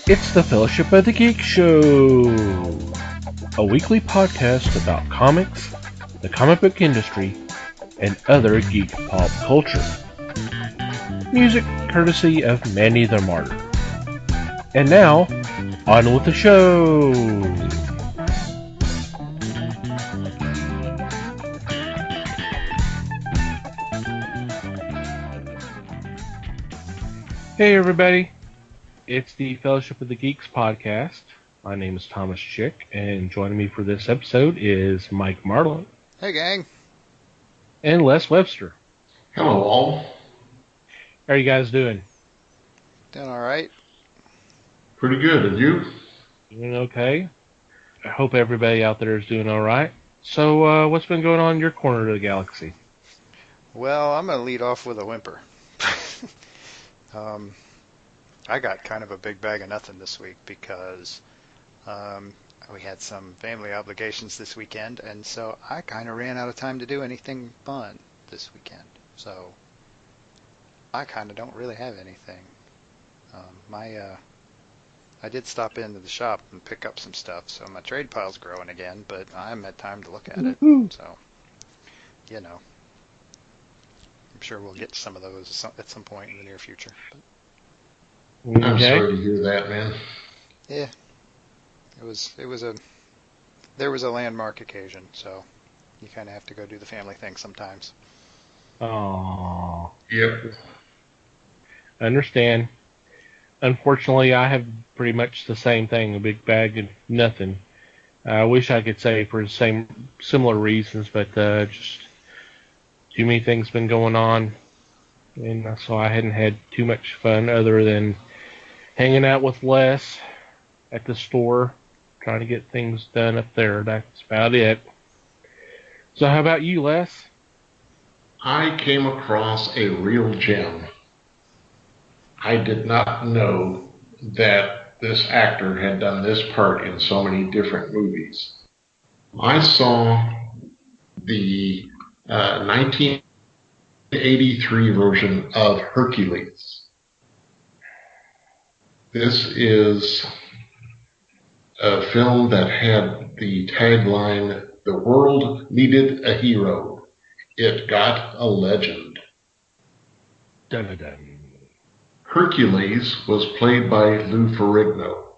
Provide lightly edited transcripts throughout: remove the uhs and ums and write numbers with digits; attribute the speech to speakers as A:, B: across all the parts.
A: It's the Fellowship of the Geek Show, a weekly podcast about comics, the comic book industry, and other geek pop culture. Music courtesy of Manny the Martyr. And now, on with the show! Hey everybody, it's the Fellowship of the Geeks podcast. My name is Thomas Chick, and joining me for this episode is Mike Marlin.
B: Hey gang.
A: And Les Webster.
C: Hello all.
A: How are you guys doing?
B: Doing alright.
C: Pretty good, and you?
A: Doing okay. I hope everybody out there is doing alright. So, what's been going on in your corner of the galaxy?
B: Well, I'm going to lead off with a whimper. I got kind of a big bag of nothing this week because we had some family obligations this weekend, and so I kind of ran out of time to do anything fun this weekend. So I kind of don't really have anything. I did stop into the shop and pick up some stuff, so my trade pile's growing again, but I haven't had time to look at it. So, you know. I'm sure we'll get to some of those at some point in the near future.
C: But I'm sorry to hear that, man.
B: Yeah, there was a landmark occasion, so you kind of have to go do the family thing sometimes.
A: Oh.
C: Yep.
A: I understand. Unfortunately, I have pretty much the same thing, a big bag of nothing. I wish I could say for the similar reasons, but just too many things been going on, and so I hadn't had too much fun other than hanging out with Les at the store, trying to get things done up there. That's about it. So how about you, Les?
C: I came across a real gem. I did not know that this actor had done this part in so many different movies. I saw the 1983 version of Hercules. This is a film that had the tagline, "The world needed a hero. It got a legend."
A: Dun-dun-dun.
C: Hercules was played by Lou Ferrigno.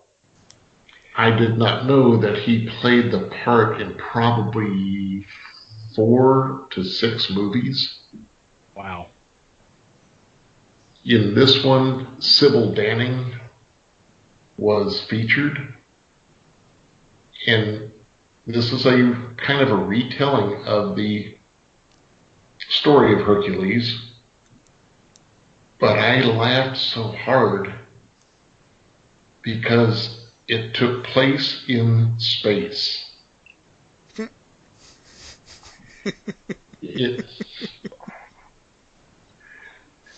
C: I did not know that he played the part in probably 4 to 6 movies.
A: Wow.
C: In this one, Sybil Danning was featured. And this is a kind of a retelling of the story of Hercules. But I laughed so hard because it took place in space.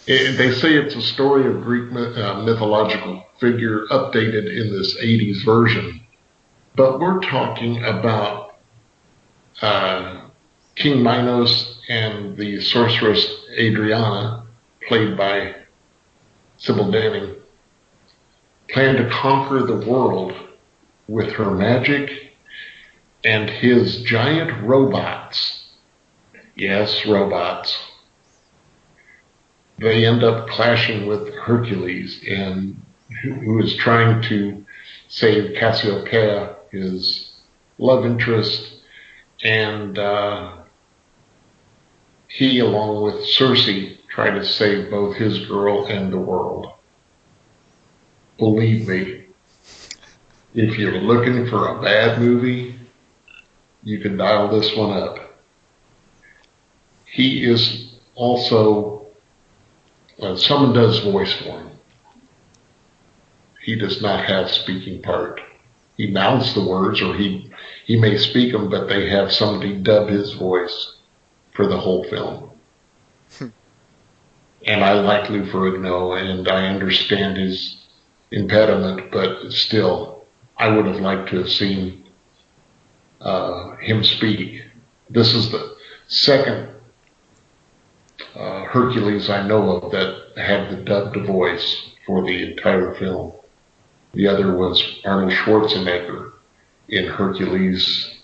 C: They say it's a story of Greek mythological figure updated in this 80s version. But we're talking about King Minos and the sorceress Adriana, played by Sybil Danning, planned to conquer the world with her magic and his giant robots. Yes, robots. They end up clashing with Hercules, and who is trying to save Cassiopeia, his love interest, and he, along with Circe, try to save both his girl and the world. Believe me, if you're looking for a bad movie, you can dial this one up. He is also, someone does voice for him. He does not have speaking part. He mouths the words, or he may speak them, but they have somebody dub his voice for the whole film. And I like Lou Ferrigno, and I understand his impediment, but still, I would have liked to have seen him speak. This is the second Hercules I know of that had the dubbed voice for the entire film. The other was Arnold Schwarzenegger in Hercules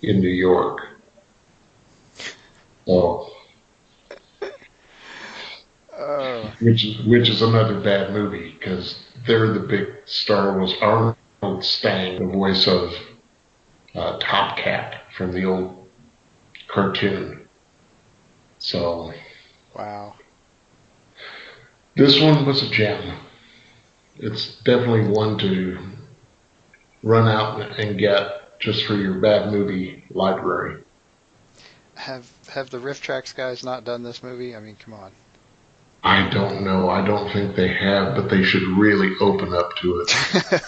C: in New York. So, which is another bad movie because they're the big star was Arnold Stang, the voice of Top Cat from the old cartoon. So,
B: wow.
C: This one was a gem. It's definitely one to run out and get just for your bad movie library.
B: Have the Rifftrax guys not done this movie? I mean, come on.
C: I don't know. I don't think they have, but they should really open up to it.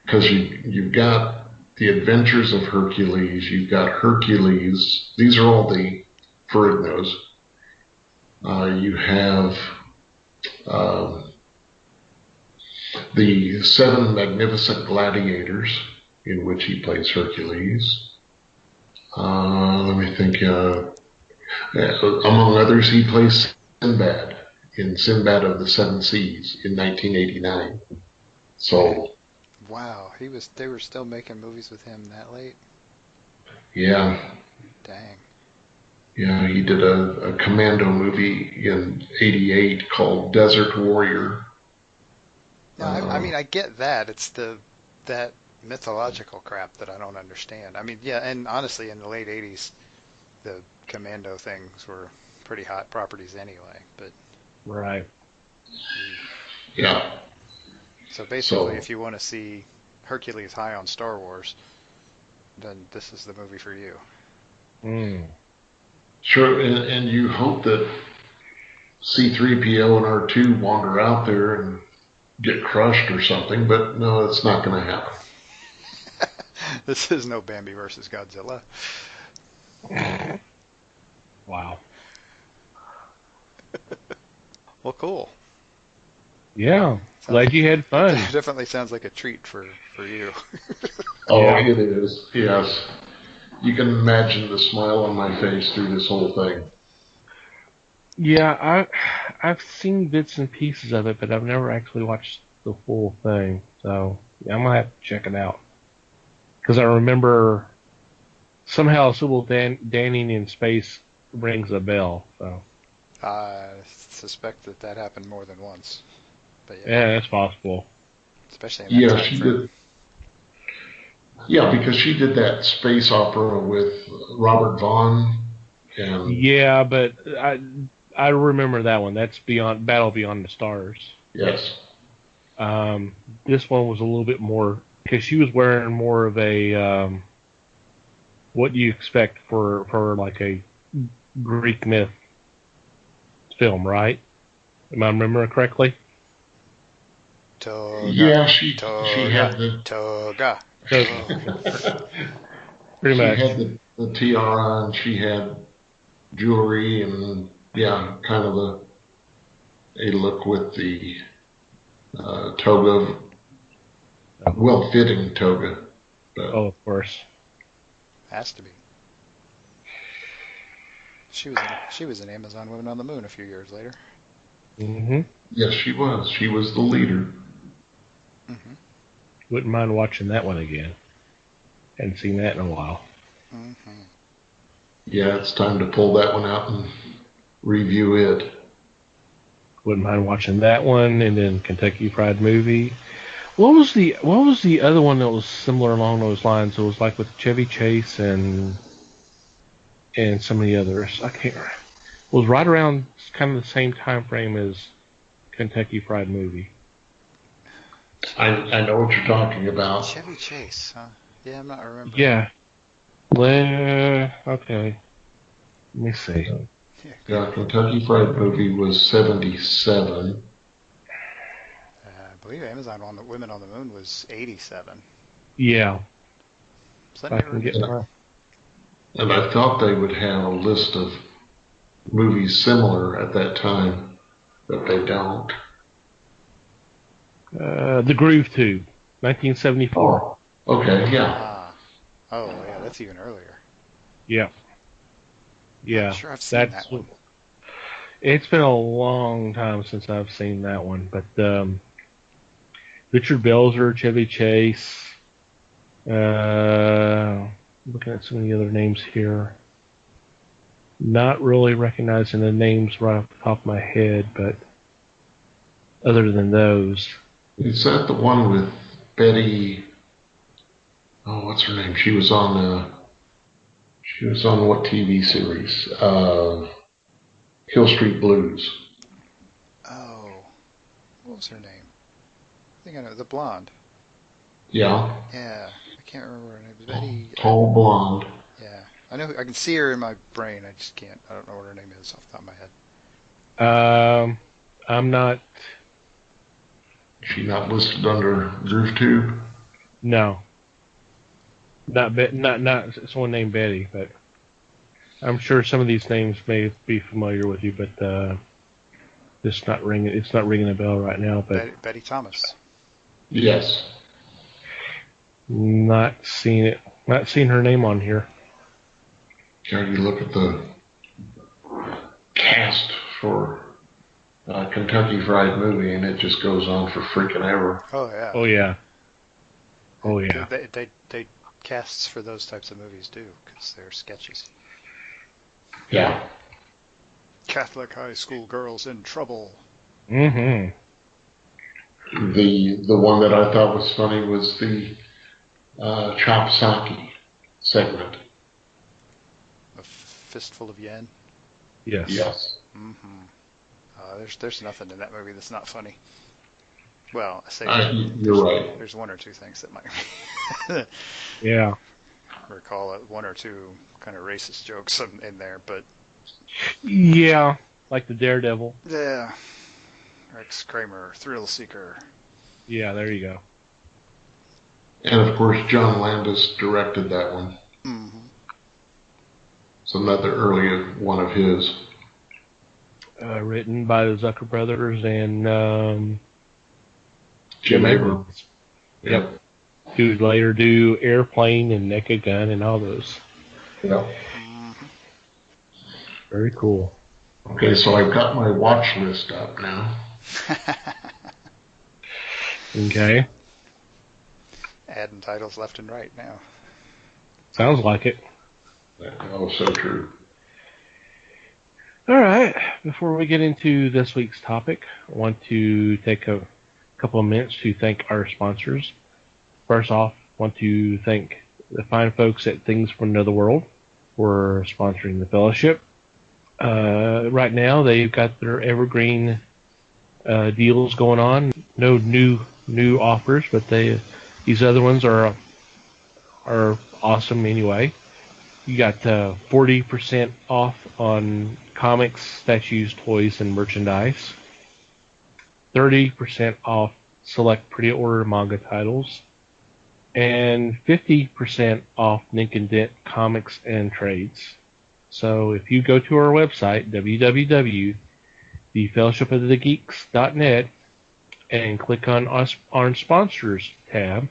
C: Because you've got The Adventures of Hercules, you've got Hercules. These are all the Ferrignos. You have the Seven Magnificent Gladiators, in which he plays Hercules. Let me think. Among others, he plays Sinbad in Sinbad of the Seven Seas in 1989. So,
B: wow, they were still making movies with him that late?
C: Yeah.
B: Dang.
C: Yeah, he did a commando movie in '88 called Desert Warrior.
B: No, I mean, I get that. It's that mythological crap that I don't understand. I mean, yeah, and honestly, in the late '80s, the commando things were pretty hot properties anyway. But
A: right.
C: Yeah.
B: So basically, if you want to see Hercules high on Star Wars, then this is the movie for you.
A: Mm.
C: Sure, and you hope that C-3PO and R2 wander out there and get crushed or something, but no, it's not going to happen.
B: This is no Bambi versus Godzilla.
A: Wow.
B: Well, cool.
A: Yeah, glad you had fun.
B: It definitely sounds like a treat for you.
C: Oh, yeah. It is, yes. You can imagine the smile on my face through this whole thing.
A: Yeah, I've seen bits and pieces of it, but I've never actually watched the full thing. So yeah, I'm gonna have to check it out because I remember somehow Sybil Danning in space rings a bell. So
B: I suspect that happened more than once. But
A: yeah, that's possible.
B: Especially in that time
C: she
B: frame.
C: did. Yeah, because she did that space opera with Robert Vaughn. And
A: yeah, but I remember that one. That's Battle Beyond the Stars.
C: Yes.
A: This one was a little bit more because she was wearing more of a what do you expect for like a Greek myth film, right? Am I remembering correctly?
B: Toga.
C: Yeah, she had the
B: Toga.
A: Pretty much.
C: She had the tiara and she had jewelry and yeah, kind of a look with the toga, well-fitting toga. But,
A: oh, of course.
B: Has to be. She was in Amazon Women on the Moon a few years later.
A: Mm-hmm.
C: Yes, she was. She was the leader.
B: Mm-hmm.
A: Wouldn't mind watching that one again. Hadn't seen that in a while.
B: Mm-hmm.
C: Yeah, it's time to pull that one out and review it.
A: Wouldn't mind watching that one, and then Kentucky Fried Movie. What was the other one that was similar along those lines? It was like with Chevy Chase and some of the others. I can't remember. It was right around kind of the same time frame as Kentucky Fried Movie.
C: I know what you're talking about.
B: Chevy Chase, huh? Yeah, I'm not remembering.
A: Yeah. Okay. Let me see.
C: Yeah, Kentucky Fried Movie was 1977.
B: I believe Amazon Women on the Moon was 1987.
A: Yeah.
B: I can get
C: and I thought they would have a list of movies similar at that time, but they don't.
A: The Groove Tube, 1974.
C: Oh, okay, yeah.
B: Oh, yeah, that's even earlier.
A: Yeah. Yeah.
B: I'm sure I've seen that one.
A: It's been a long time since I've seen that one, but Richard Belzer, Chevy Chase. Looking at some of the other names here. Not really recognizing the names right off the top of my head, but other than those.
C: Is that the one with Betty? Oh, what's her name? She was on what TV series? Hill Street Blues.
B: Oh, what was her name? I think I know, the blonde.
C: Yeah.
B: Yeah, I can't remember her name. Betty.
C: Tall blonde.
B: Yeah, I know. I can see her in my brain. I just can't. I don't know what her name is off the top of my head.
A: I'm not.
C: Is she not listed under GrooveTube?
A: No. Not someone named Betty, but I'm sure some of these names may be familiar with you, but it's not ringing a bell right now. But
B: Betty Thomas.
C: Yes.
A: Not seen her name on here.
C: Can you look at the cast for Kentucky Fried Movie, and it just goes on for freaking ever.
B: Oh yeah.
A: Oh yeah. Oh yeah.
B: They casts for those types of movies do, because they're sketches.
C: Yeah.
B: Catholic high school girls in trouble.
A: Mm-hmm.
C: The one that I thought was funny was the Chopsaki segment.
B: A fistful of yen.
A: Yes.
C: Yes.
B: Mm-hmm. There's nothing in that movie that's not funny. Well, I say
C: you're right.
B: There's one or two things that might
A: Yeah.
B: recall one or two kind of racist jokes in there, but
A: yeah, like the Daredevil.
B: Yeah, Rex Kramer, Thrill Seeker.
A: Yeah, there you go.
C: And of course, John Landis directed that one.
B: Mm-hmm.
C: It's another early one of his.
A: Written by the Zucker brothers and
C: Jim Abrams. Yep.
A: Who would later do Airplane and Naked Gun and all those.
C: Yep.
B: Mm-hmm.
A: Very cool.
C: Okay, so I've got my watch list up now.
A: Okay.
B: Adding titles left and right now.
A: Sounds like it.
C: Oh, so true.
A: All right. Before we get into this week's topic, I want to take a couple of minutes to thank our sponsors. First off, I want to thank the fine folks at Things from Another World for sponsoring the fellowship. Right now, they've got their evergreen deals going on. No new offers, but these other ones are awesome anyway. You got 40% off on comics, statues, toys, and merchandise. 30% off select pre-order manga titles. And 50% off Nick and Dent comics and trades. So if you go to our website, www.thefellowshipofthegeeks.net, and click on our sponsors tab,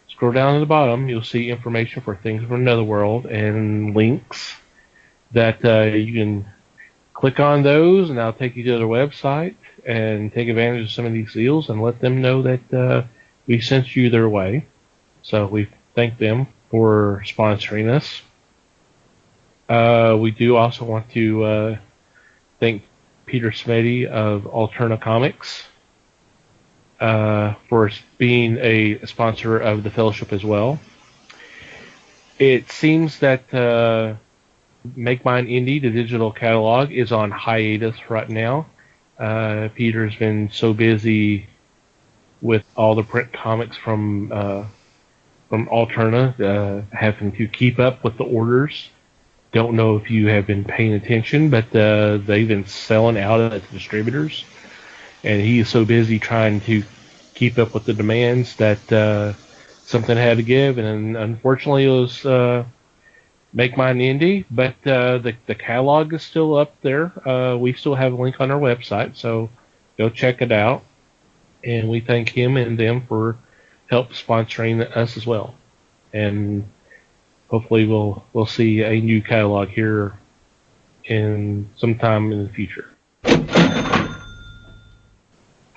A: scroll down to the bottom, you'll see information for Things from Another World and links that you can click on those, and that'll take you to their website and take advantage of some of these deals and let them know that we sent you their way. So we thank them for sponsoring us. We do also want to thank Peter Smeddy of Alterna Comics for being a sponsor of the Fellowship as well. It seems that Make Mine Indie, the digital catalog, is on hiatus right now. Peter's been so busy with all the print comics from Alterna, having to keep up with the orders. Don't know if you have been paying attention, but they've been selling out at the distributors, and he is so busy trying to keep up with the demands that something had to give, and unfortunately it was Make Mine Indie, but the catalog is still up there. We still have a link on our website, so go check it out, and we thank him and them for help sponsoring us as well. And hopefully we'll see a new catalog here in sometime in the future.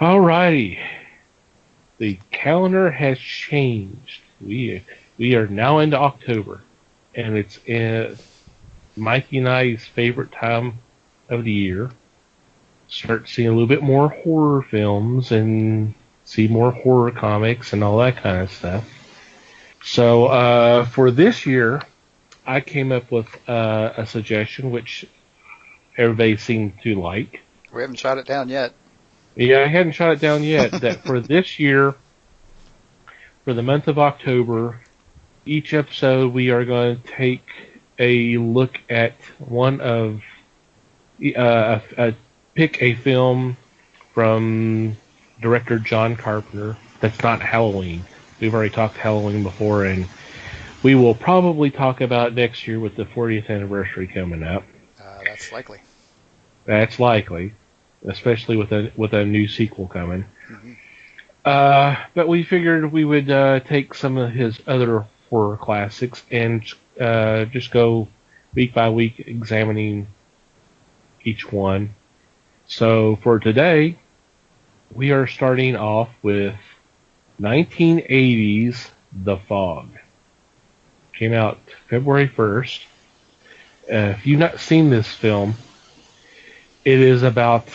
A: Alrighty. the calendar has changed. We are now into October, and it's Mikey and I's favorite time of the year. Start seeing a little bit more horror films and see more horror comics and all that kind of stuff. So for this year, I came up with a suggestion which everybody seemed to like.
B: We haven't shot it down yet.
A: Yeah, I hadn't shot it down yet. That for this year, for the month of October, each episode we are going to take a look at one of pick a film from director John Carpenter that's not Halloween. We've already talked Halloween before, and we will probably talk about next year with the 40th anniversary coming up.
B: That's likely.
A: That's likely, especially with a new sequel coming.
B: Mm-hmm.
A: But we figured we would take some of his other horror classics and just go week by week examining each one. So for today, we are starting off with 1980's The Fog. Came out February 1st. If you've not seen this film, it is about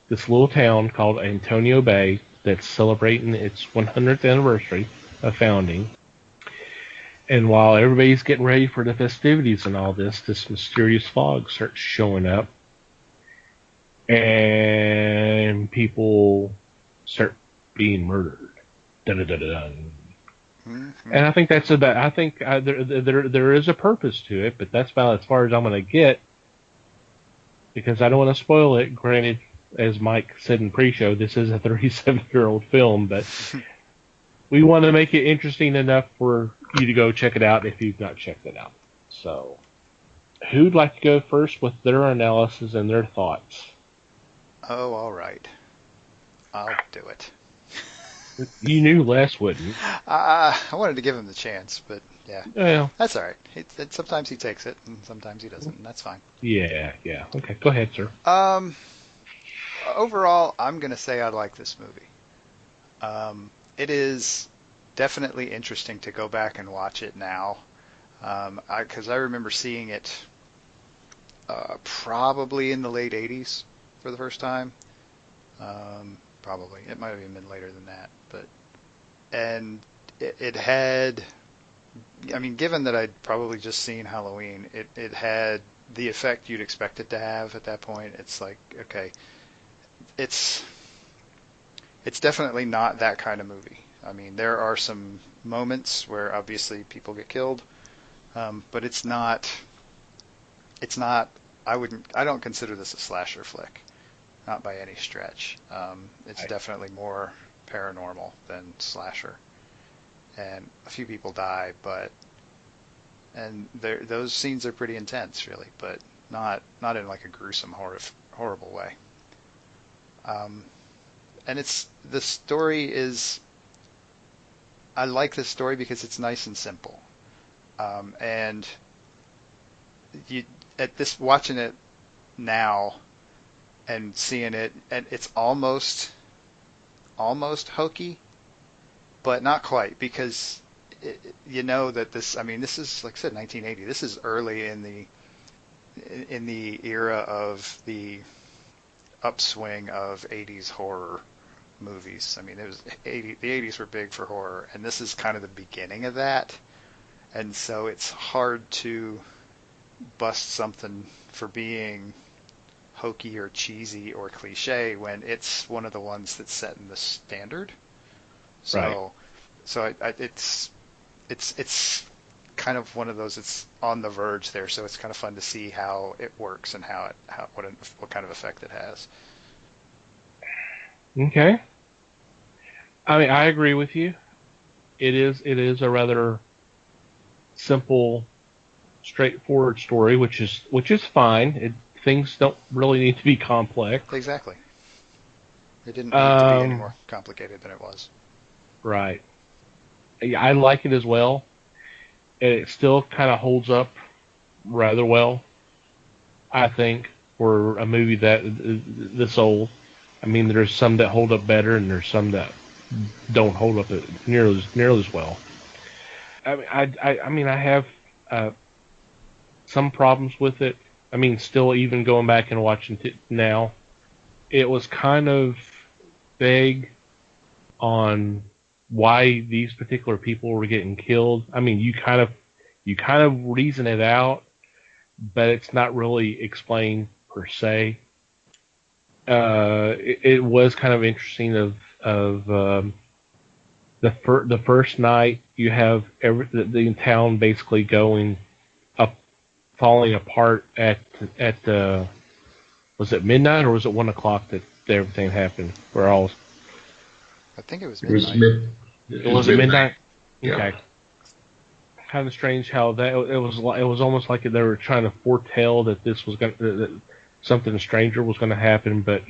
A: this little town called Antonio Bay that's celebrating its 100th anniversary of founding. And while everybody's getting ready for the festivities and all this mysterious fog starts showing up. And people start being murdered. Dun-dun-dun-dun. Mm-hmm. And I think that's about. I think there is a purpose to it, but that's about as far as I'm going to get because I don't want to spoil it. Granted, as Mike said in pre-show, this is a 37-year-old film, but we want to make it interesting enough for you to go check it out if you've not checked it out. So, who'd like to go first with their analysis and their thoughts?
B: Oh, all right. I'll do it.
A: You knew Les wouldn't.
B: I wanted to give him the chance, but yeah.
A: Well,
B: that's all right. Sometimes he takes it, and sometimes he doesn't, and that's fine.
A: Yeah. Okay, go ahead, sir.
B: Overall, I'm going to say I like this movie. It is definitely interesting to go back and watch it now, because I remember seeing it probably in the late 80s for the first time. Probably. It might have even been later than that. And it had, I mean, given that I'd probably just seen Halloween, it had the effect you'd expect it to have at that point. It's like, okay, it's definitely not that kind of movie. I mean, there are some moments where obviously people get killed, but it's not, I don't consider this a slasher flick. Not by any stretch. It's definitely more paranormal than slasher. And a few people die, and those scenes are pretty intense, really, but not in like a gruesome, horrible way. And the story is, I like this story because it's nice and simple. And watching it now, and seeing it, and it's almost hokey, but not quite, because you know that this is, like I said, 1980. This is early in the era of the upswing of 80s horror movies. I mean, the 80s were big for horror, and this is kind of the beginning of that. And so it's hard to bust something for being hokey or cheesy or cliche when it's one of the ones that's setting the standard. So, right. It's kind of one of those. It's on the verge there, so it's kind of fun to see how it works and what kind of effect it has.
A: Okay. I mean, I agree with you. It is a rather simple, straightforward story, which is fine. Things don't really need to be complex.
B: Exactly. It didn't need to be any more complicated than it was.
A: Right. I like it as well. And it still kind of holds up rather well, I think, for a movie that this old. I mean, there's some that hold up better, and there's some that don't hold up nearly as well. I mean, I have some problems with it. I mean, still, even going back and watching it now, it was kind of vague on why these particular people were getting killed. I mean, you kind of reason it out, but it's not really explained per se. It was kind of interesting of the first night you have the town basically falling apart at was it midnight or was it 1 o'clock that everything happened?
B: I think it was
C: midnight.
A: Was it midnight?
C: Yeah.
A: Okay. Kind of strange how that it was almost like they were trying to foretell that this was that something stranger was going to happen, but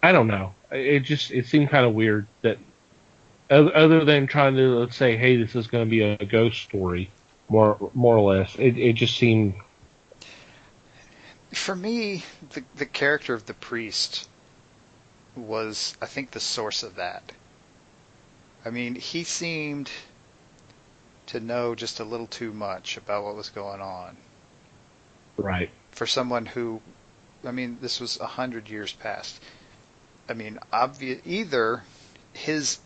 A: I don't know. It seemed kind of weird that other than trying to, let's say, hey, this is going to be a ghost story, more or less. It just seemed.
B: For me, the character of the priest was, I think, the source of that. I mean, he seemed to know just a little too much about what was going on.
A: Right.
B: For someone who, I mean, this was 100 years past. I mean, either his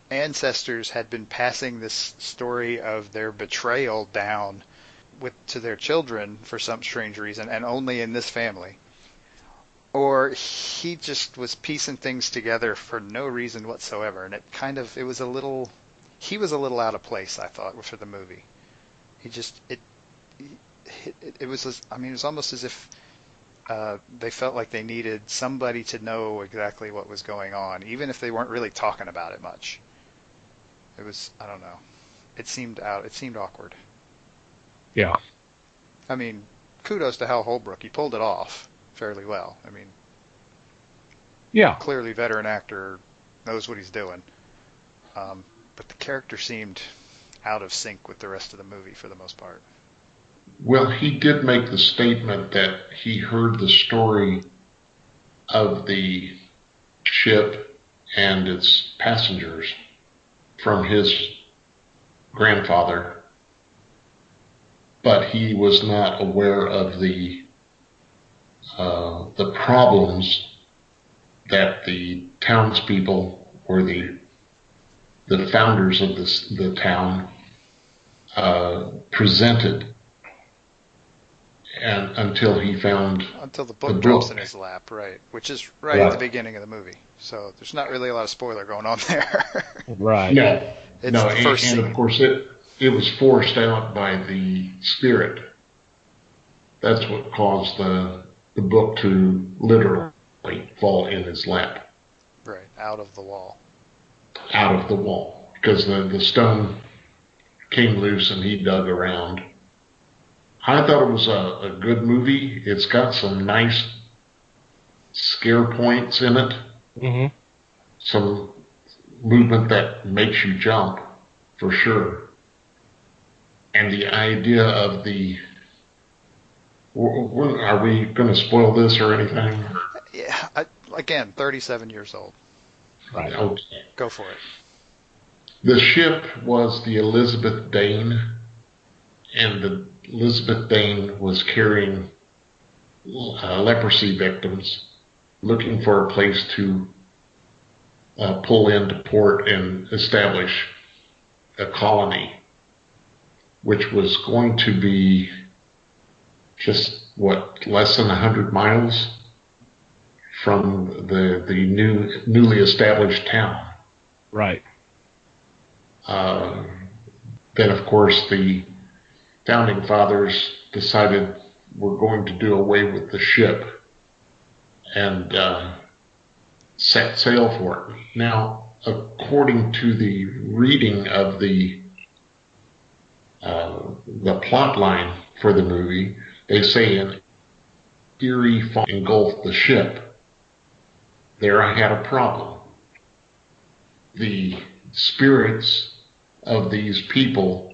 B: ancestors had been passing this story of their betrayal down to their children for some strange reason, and only in this family, or he just was piecing things together for no reason whatsoever, and he was a little out of place, I thought, for the movie. It was, I mean, it was almost as if they felt like they needed somebody to know exactly what was going on, even if they weren't really talking about it much. It was, I don't know. It seemed awkward.
A: Yeah.
B: I mean, kudos to Hal Holbrook. He pulled it off fairly well. I mean,
A: yeah,
B: clearly veteran actor, knows what he's doing. But the character seemed out of sync with the rest of the movie for the most part.
C: Well, he did make the statement that he heard the story of the ship and its passengers from his grandfather, but he was not aware of the problems that the townspeople or the founders of the town presented. And until
B: the book drops in his lap, right? Which is right at the beginning of the movie. So there's not really a lot of spoiler going on there.
A: Right.
C: No.
B: It's the first scene.
C: And of course it was forced out by the spirit. That's what caused the book to literally fall in his lap.
B: Right, out of the wall.
C: Out of the wall. Because the stone came loose and he dug around. I thought it was a good movie. It's got some nice scare points in it.
A: Mm-hmm.
C: Some movement that makes you jump, for sure. And the idea of are we going to spoil this or anything?
B: Yeah, again, 37 years old.
A: Right.
C: Okay.
B: Go for it.
C: The ship was the Elizabeth Dane, and the Elizabeth Dane was carrying leprosy victims, looking for a place to pull into port and establish a colony, which was going to be just, less than 100 miles from the newly established town.
A: Right.
C: Then, of course, the founding fathers decided we're going to do away with the ship and set sail for it. Now, according to the reading of the plot line for the movie, they say an eerie fog engulfed the ship. There I had a problem. The spirits of these people,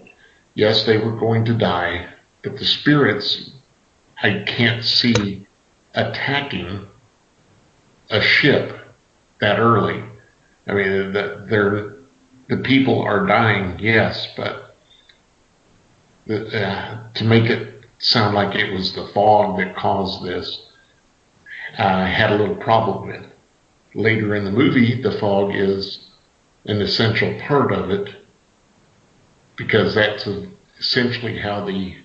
C: yes, they were going to die, but the spirits I can't see attacking a ship that early. I mean, the people are dying, yes, but to make it sound like it was the fog that caused this, I had a little problem with. Later in the movie, the fog is an essential part of it because that's essentially how the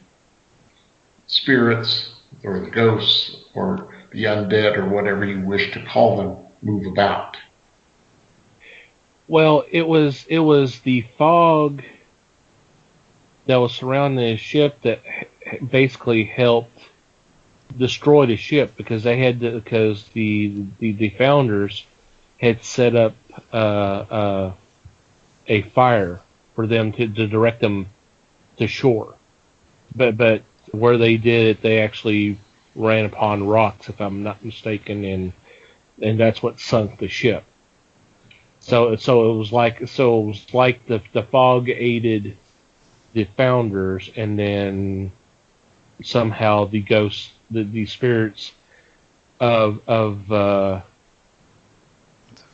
C: spirits or the ghosts or the undead or whatever you wish to call them move about.
A: Well, it was the fog that was surrounding the ship that basically helped destroy the ship because the founders had set up a fire for them to direct them to shore, but where they did it, they actually ran upon rocks, if I'm not mistaken, and that's what sunk the ship. So it was like the fog aided the founders, and then somehow the ghosts, the spirits of
B: the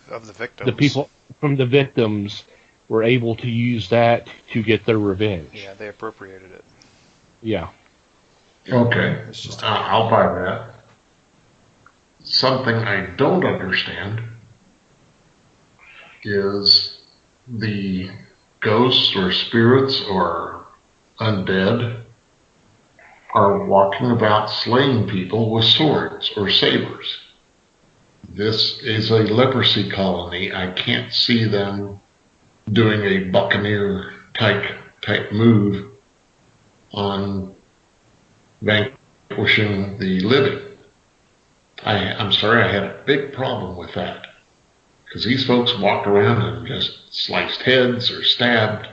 B: victims,
A: the people from the victims, were able to use that to get their revenge.
B: Yeah, they appropriated it.
A: Yeah.
C: Okay, I'll buy that. Something I don't understand is the ghosts or spirits or undead are walking about slaying people with swords or sabers. This is a leprosy colony. I can't see them doing a buccaneer type move on vanquishing the living. I'm sorry, I had a big problem with that. Because these folks walked around and just sliced heads or stabbed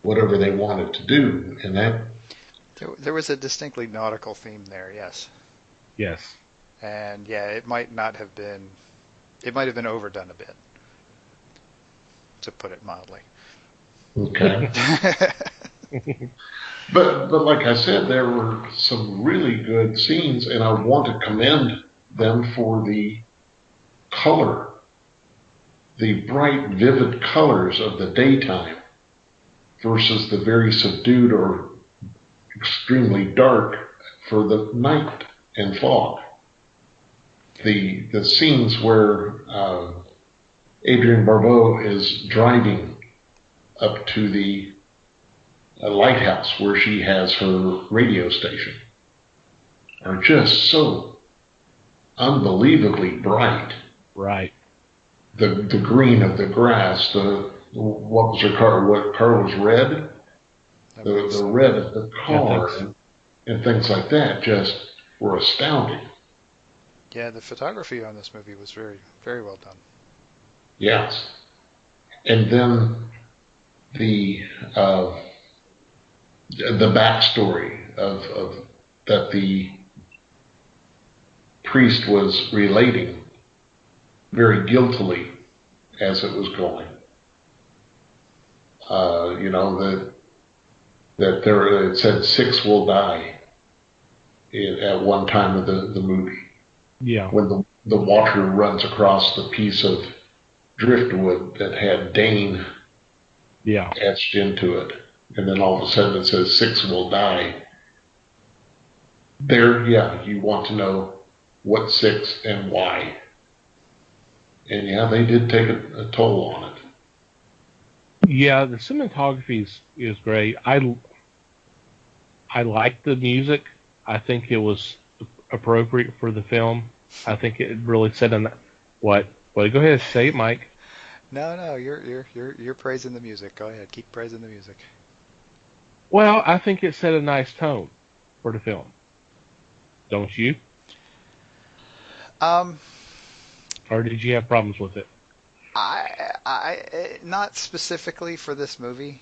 C: whatever they wanted to do. And that...
B: There was a distinctly nautical theme there, yes.
A: Yes.
B: And yeah, it might have been overdone a bit, to put it mildly.
C: Okay. But like I said, there were some really good scenes, and I want to commend them for the color, the bright, vivid colors of the daytime versus the very subdued or extremely dark for the night and fog. The scenes where Adrienne Barbeau is driving up to the lighthouse where she has her radio station are just so unbelievably bright.
A: Right.
C: The green of the grass, what was her car? What car was red? The red of the car and things like that just were astounding.
B: Yeah, the photography on this movie was very, very well done.
C: Yes. And then the backstory of that the priest was relating very guiltily as it was going. That there, it said 6 will die at one time of the movie.
A: Yeah.
C: When the water runs across the piece of driftwood that had Dane etched into it. And then all of a sudden it says 6 will die. There, you want to know what 6 and why. And they did take a toll on it.
A: Yeah, the cinematography is great. I like the music. I think it was appropriate for the film. I think it really said what? Well, go ahead and say it, Mike.
B: No, you're praising the music. Go ahead, keep praising the music.
A: Well, I think it set a nice tone for the film. Don't you? Or did you have problems with it?
B: I not specifically for this movie,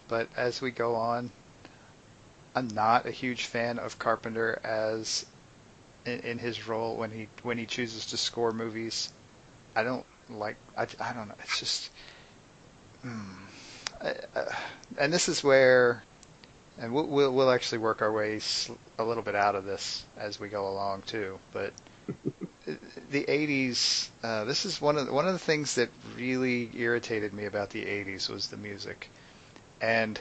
B: but as we go on, I'm not a huge fan of Carpenter as in his role when he chooses to score movies. I don't like. I don't know. It's just. And this is where, and we'll actually work our way a little bit out of this as we go along too. But the 80s. This is one of the things that really irritated me about the 80s was the music. And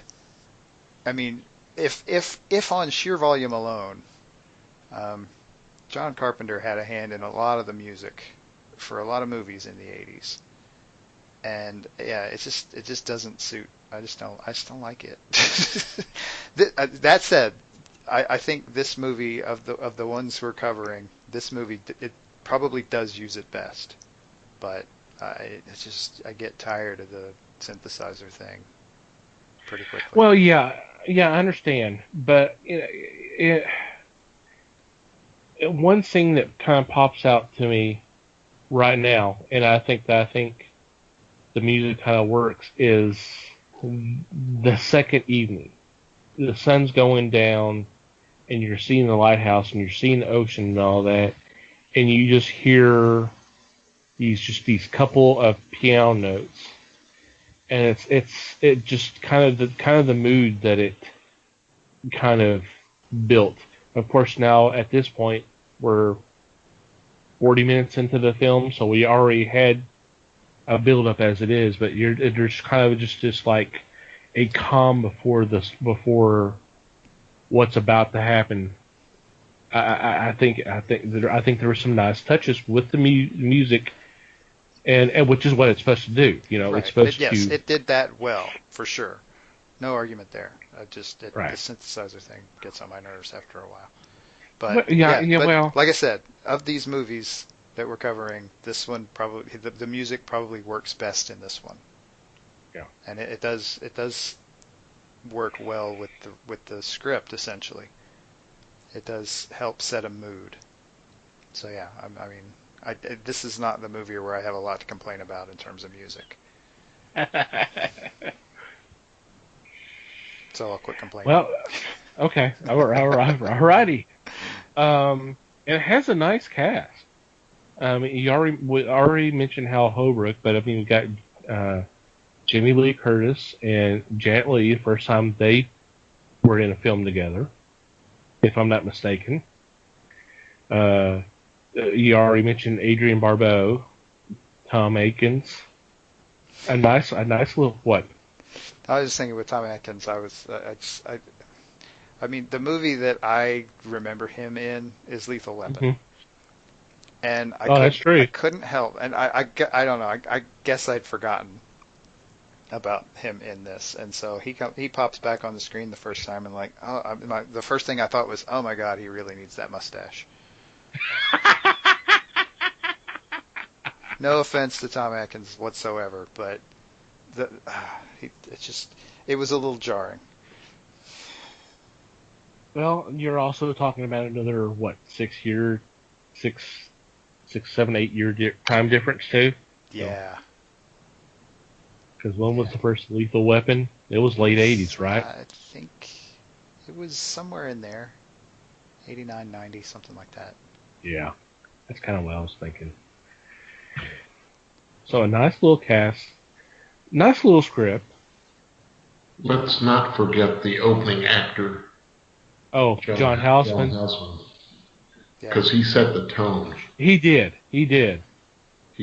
B: I mean, if on sheer volume alone, John Carpenter had a hand in a lot of the music for a lot of movies in the 80s. And yeah, it just doesn't suit. I just don't like it. That said, I think this movie of the ones we're covering, this movie it probably does use it best. But I get tired of the synthesizer thing pretty quickly.
A: Well, yeah, I understand, but one thing that kind of pops out to me right now, and I think the music kind of works, is the second evening. The sun's going down, and you're seeing the lighthouse, and you're seeing the ocean and all that, and you just hear these couple of piano notes, and it just kind of the mood that it kind of built. Of course, now at this point we're 40 minutes into the film, so we already had a build up as it is, but there's kind of just like a calm before what's about to happen. I think there were some nice touches with the music, and which is what it's supposed to do. You know,
B: right.
A: It's supposed
B: yes,
A: to.
B: It did that well for sure. No argument there.
A: Right.
B: The synthesizer thing gets on my nerves after a while. But
A: Well, yeah, well,
B: like I said, of these movies that we're covering, this one probably the music probably works best in this one.
A: Yeah.
B: And it does work well with the script essentially. It does help set a mood. So yeah, I mean, this is not the movie where I have a lot to complain about in terms of music. So I'll quit complaining.
A: Well, okay, alrighty. It has a nice cast. You already mentioned Hal Holbrook, but I mean, we got Jamie Lee Curtis and Jet Li, the first time they were in a film together, if I'm not mistaken. You already mentioned Adrienne Barbeau, Tom Atkins. A nice little what?
B: I was just thinking with Tom Atkins, I mean, the movie that I remember him in is Lethal Weapon. Mm-hmm. And
A: that's true.
B: I couldn't help, and I don't know, I guess I'd forgotten about him in this, and so he pops back on the screen the first time, and like, the first thing I thought was, oh my god, he really needs that mustache. No offense to Tom Atkins whatsoever, but it was a little jarring.
A: Well, you're also talking about another 7, 8 year time difference too.
B: Yeah.
A: Because when was the first Lethal Weapon? It was late 80s, right?
B: I think it was somewhere in there, 89, 90, something like that.
A: Yeah, that's kind of what I was thinking. So a nice little cast, nice little script.
C: Let's not forget the opening actor.
A: Oh, John Houseman.
C: Because he set the tone.
A: He did.
C: He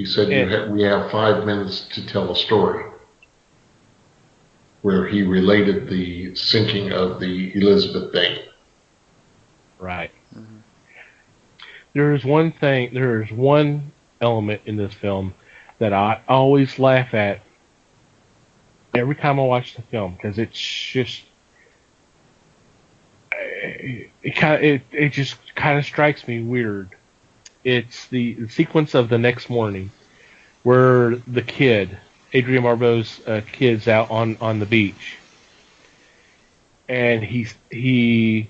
C: said we have 5 minutes to tell a story. Where he related the sinking of the Elizabeth Day.
A: Right. Mm-hmm. There is one element in this film that I always laugh at every time I watch the film, because it's just it just kind of strikes me weird. It's the sequence of the next morning where the kid, Adrienne Barbeau's kid's out on the beach, and he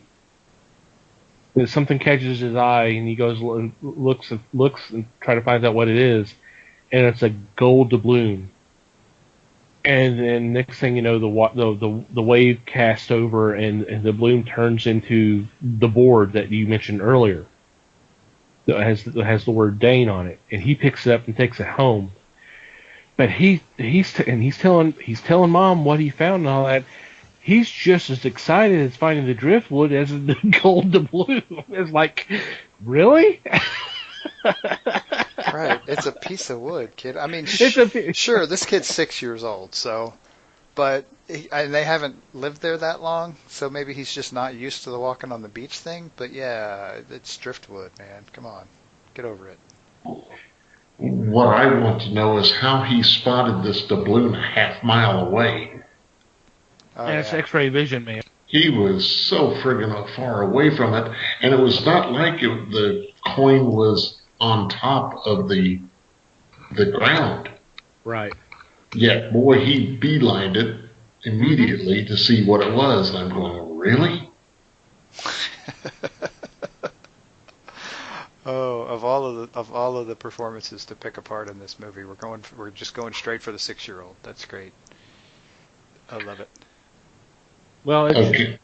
A: something catches his eye, and he goes and looks and try to find out what it is, and it's a gold doubloon. And then next thing you know, the wave casts over, and the balloon turns into the board that you mentioned earlier. That has the word Dane on it, and he picks it up and takes it home. But he's telling Mom what he found and all that. He's just as excited as finding the driftwood as the gold doubloon. It's like, really?
B: Right. It's a piece of wood, kid. I mean,
A: It's
B: sure, this kid's 6 years old, so, but and they haven't lived there that long, so maybe he's just not used to the walking on the beach thing. But yeah, it's driftwood, man. Come on, get over it.
C: What I want to know is how he spotted this doubloon a half mile away.
B: Oh
A: and it's
B: yeah.
A: X-ray vision, man.
C: He was so friggin' far away from it, and it was not like the coin was on top of the ground.
A: Right.
C: Yet, boy, he beelined it immediately to see what it was. And I'm going, really?
B: Oh, of all of the performances to pick apart in this movie, we're just going straight for the 6-year-old. That's great. I love it.
A: Well, it's
C: Okay.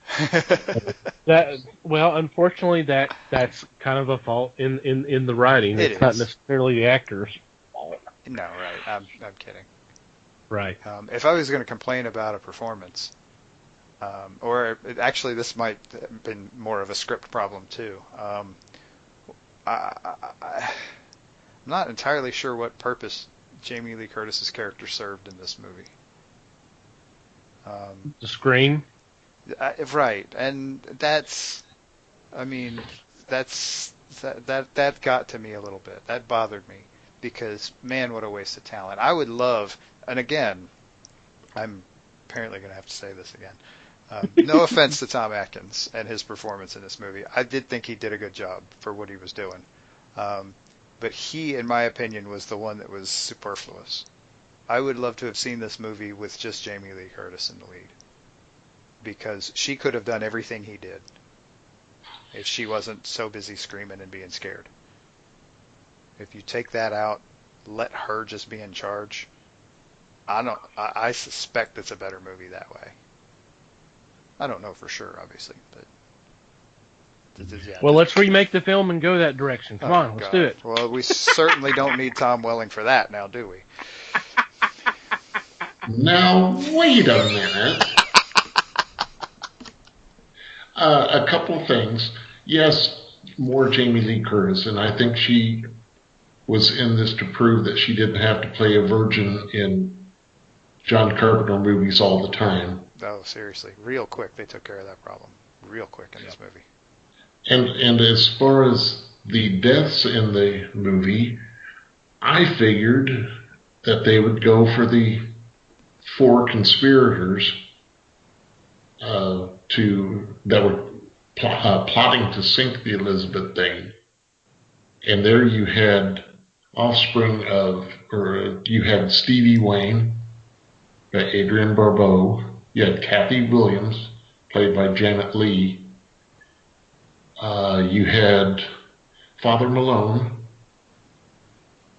A: unfortunately, that's kind of a fault in the writing.
B: It
A: It's not
B: is.
A: necessarily the actors' fault.
B: No, right. I'm kidding.
A: Right.
B: If I was going to complain about a performance, actually this might have been more of a script problem too. I'm not entirely sure what purpose Jamie Lee Curtis's character served in this movie.
A: The scream.
B: Right, and that got to me a little bit. That bothered me because, man, what a waste of talent. I would love, and again, I'm apparently going to have to say this again. No offense to Tom Atkins and his performance in this movie. I did think he did a good job for what he was doing. But he, in my opinion, was the one that was superfluous. I would love to have seen this movie with just Jamie Lee Curtis in the lead, because she could have done everything he did if she wasn't so busy screaming and being scared. If you take that out, let her just be in charge, I suspect it's a better movie that way. I don't know for sure, obviously, but yeah.
A: Well, let's remake the film and go that direction. Come on, let's do it.
B: Well, we certainly don't need Tom Welling for that now, do we?
C: Now, wait a minute. A couple of things. Yes, more Jamie Lee Curtis, and I think she was in this to prove that she didn't have to play a virgin in John Carpenter movies all the time.
B: Oh, seriously. Real quick, they took care of that problem. Real quick in this movie.
C: And as far as the deaths in the movie, I figured that they would go for the 4 conspirators that were plotting to sink the Elizabeth thing. And there you had you had Stevie Wayne, Adrienne Barbeau, you had Kathy Williams, played by Janet Leigh. You had Father Malone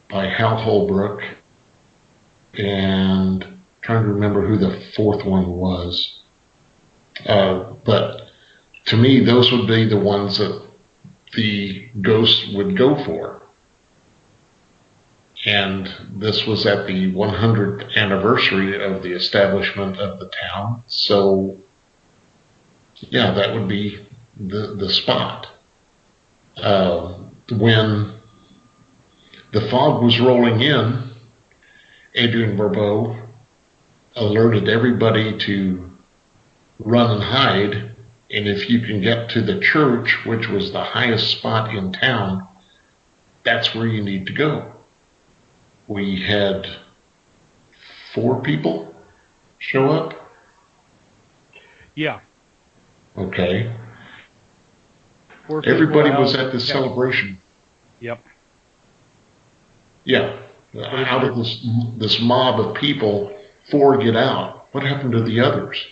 C: by Hal Holbrook, and I'm trying to remember who the 4th one was. But to me, those would be the ones that the ghost would go for. And this was at the 100th anniversary of the establishment of the town. So, yeah, that would be the spot. When the fog was rolling in, Adrienne Barbeau alerted everybody to run and hide. And if you can get to the church, which was the highest spot in town, that's where you need to go. We had 4 people show up.
A: Yeah.
C: Okay.
A: 4 people
C: Everybody
A: out.
C: was at this celebration.
A: Yep.
C: Yeah. Out of this mob of people, 4 get out. What happened to the others?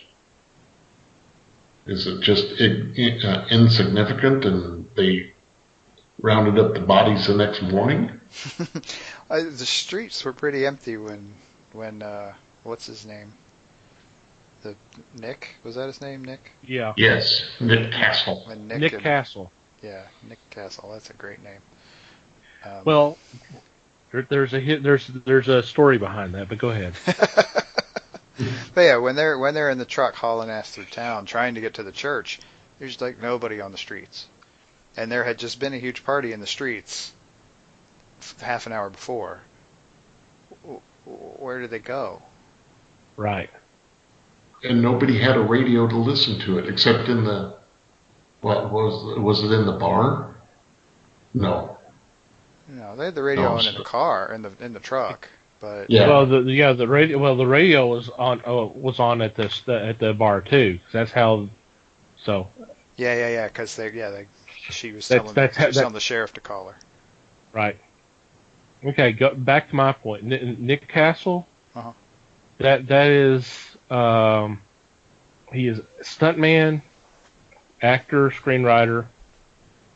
C: Is it just insignificant and they rounded up the bodies the next morning?
B: The streets were pretty empty when what's his name? Nick? Was that his name, Nick?
A: Yeah.
C: Yes, Nick Castle.
B: When
A: Nick Castle.
B: Yeah, Nick Castle. That's a great name.
A: Well, there's a story behind that, but go ahead.
B: But yeah, when they're in the truck hauling ass through town trying to get to the church, there's like nobody on the streets, and there had just been a huge party in the streets half an hour before. Where did they go?
A: Right.
C: And nobody had a radio to listen to it except in the, what was it in the bar? No.
B: No, they had the radio on in the car, in the truck, but
C: Yeah.
A: Well, the radio. Well, the radio was on at the bar too. 'Cause that's how. So.
B: yeah, because she was telling the sheriff to call her.
A: Right. Okay. Go back to my point. Nick Castle.
B: Uh-huh.
A: That is. He is stuntman, actor, screenwriter.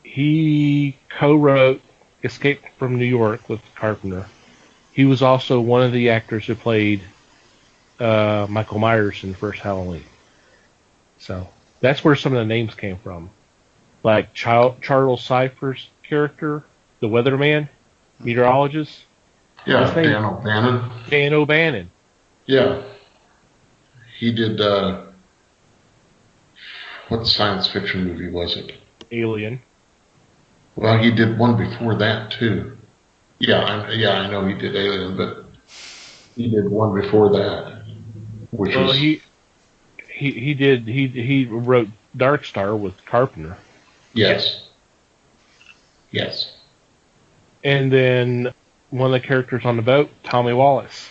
A: He co-wrote Escape from New York with Carpenter. He was also one of the actors who played Michael Myers in the first Halloween. So that's where some of the names came from. Like Charles Cypher's character, the weatherman, meteorologist.
C: Yeah, Dan O'Bannon.
A: Dan O'Bannon.
C: Yeah. He did, what science fiction movie was it?
A: Alien.
C: Well, he did one before that, too. Yeah, I know he did Alien, but he did one before that, which was...
A: He wrote Dark Star with Carpenter.
C: Yes.
A: And then one of the characters on the boat, Tommy Wallace,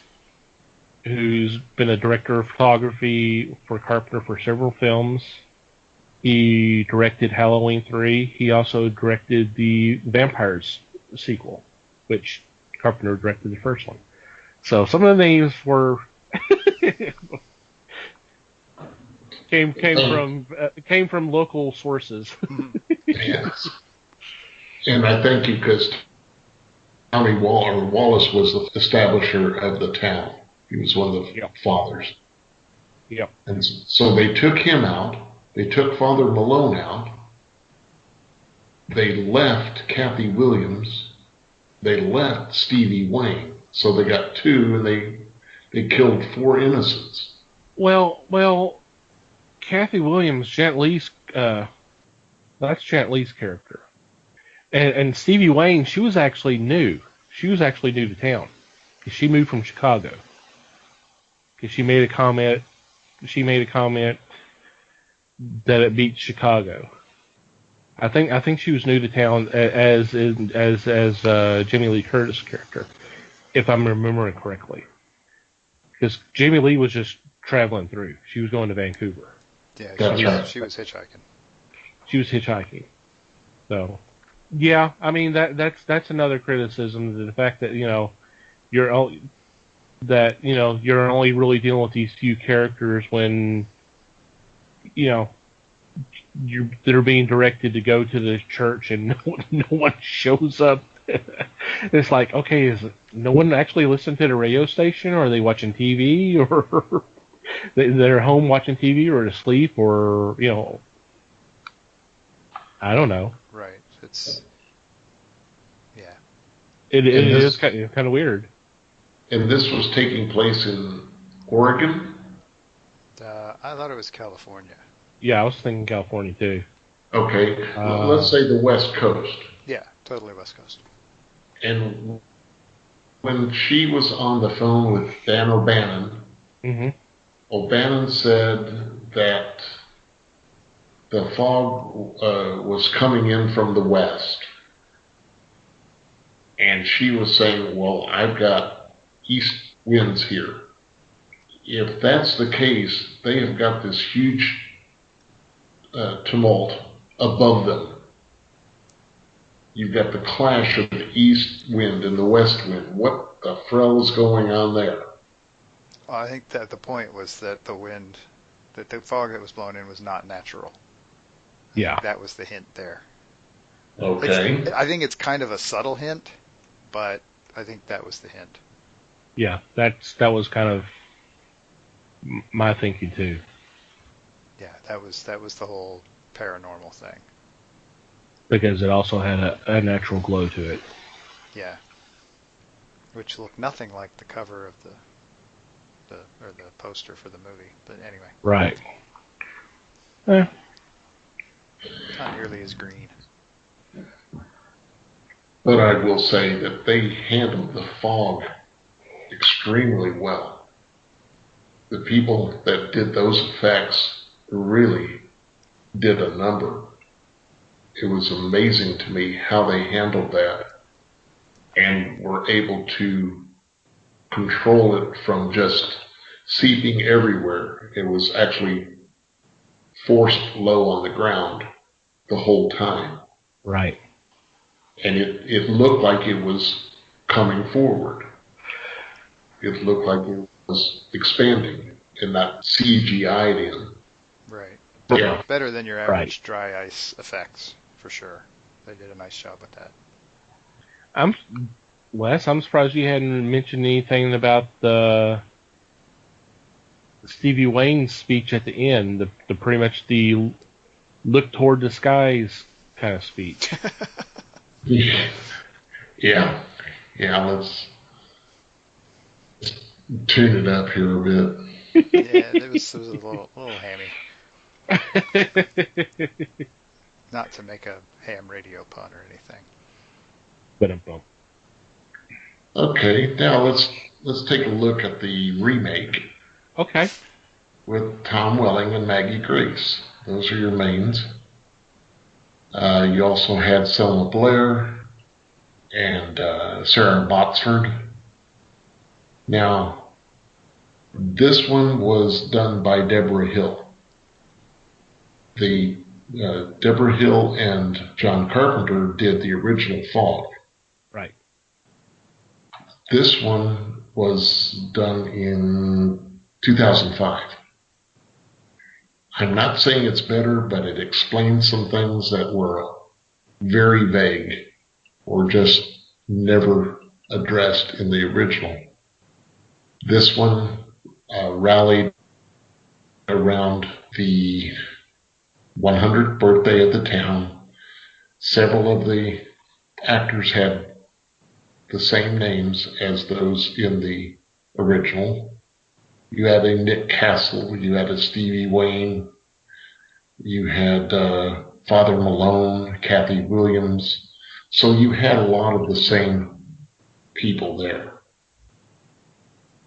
A: who's been a director of photography for Carpenter for several films. He directed Halloween 3. He also directed the Vampires sequel, which Carpenter directed the first one. So some of the names were came from local sources.
C: Yes. And I thank you because Tommy Wallace was the establisher of the town. He was one of the fathers.
A: Yep.
C: And so they took him out. They took Father Malone out. They left Kathy Williams. They left Stevie Wayne. So they got two, and they killed 4 innocents.
A: Well, Kathy Williams, that's Jet Li's character. And Stevie Wayne, she was actually new. She was actually new to town. She moved from Chicago. Because she made a comment that it beat Chicago. I think she was new to town as Jamie Lee Curtis' character, if I'm remembering correctly. Because Jamie Lee was just traveling through. She was going to Vancouver.
B: Yeah, she was hitchhiking.
A: She was hitchhiking. So, yeah, I mean that's another criticism, the fact that you're only really dealing with these few characters when they're being directed to go to the church and no one shows up. It's like, okay, is no one actually listening to the radio station, or are they watching TV, or they're home watching TV, or asleep, or I don't know.
B: Right. It's
A: It is kind of weird.
C: And this was taking place in Oregon?
B: I thought it was California.
A: Yeah, I was thinking California too.
C: Okay, let's say the West Coast.
B: Yeah, totally West Coast.
C: And when she was on the phone with Dan O'Bannon, O'Bannon said that the fog was coming in from the west. And she was saying, well, I've got east winds here. If that's the case, they have got this huge tumult above them. You've got the clash of the east wind and the west wind. What the frell is going on there?
B: Well, I think that the point was that the wind, that the fog that was blowing in was not natural.
A: Yeah.
B: That was the hint there.
C: Okay.
B: I think it's kind of a subtle hint, but I think that was the hint.
A: Yeah, that was kind of my thinking too.
B: Yeah, that was the whole paranormal thing.
A: Because it also had a natural glow to it.
B: Yeah. Which looked nothing like the cover of the poster for the movie. But anyway.
A: Right.
B: Not nearly as green.
C: But I will say that they handled the fog extremely well. The people that did those effects really did a number. It was amazing to me how they handled that and were able to control it from just seeping everywhere. It was actually forced low on the ground the whole time.
A: Right.
C: And it looked like it was coming forward. It looked like it was expanding and not CGI'd in.
B: Right.
C: Yeah.
B: Better than your average dry ice effects, for sure. They did a nice job with that.
A: Wes, I'm surprised you hadn't mentioned anything about the Stevie Wayne's speech at the end, the pretty much the look toward the skies kind of speech.
C: Yeah. Let's tune it up here a bit.
B: Yeah, it was a little hammy. Not to make a ham radio pun or anything.
C: Okay, now let's take a look at the remake.
A: Okay.
C: With Tom Welling and Maggie Grace. Those are your mains. You also had Selma Blair and Sarah Botsford. Now, this one was done by Deborah Hill. Deborah Hill and John Carpenter did the original Fog.
A: Right.
C: This one was done in 2005. I'm not saying it's better, but it explains some things that were very vague or just never addressed in the original. This one rallied around the 100th birthday of the town. Several of the actors had the same names as those in the original. You had a Nick Castle, you had a Stevie Wayne, you had Father Malone, Kathy Williams. So you had a lot of the same people there.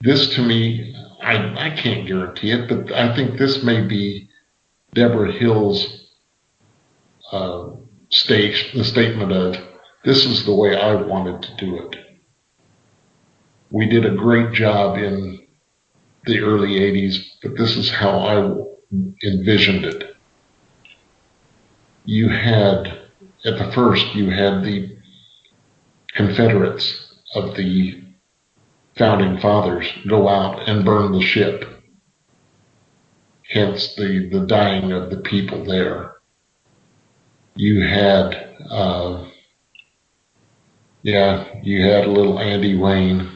C: This to me, I can't guarantee it, but I think this may be Deborah Hill's statement of, this is the way I wanted to do it. We did a great job in the early 80s, but this is how I envisioned it. You had, at the first, you had the Confederates of the Founding Fathers go out and burn the ship. Hence the dying of the people there. You had, you had a little Andy Wayne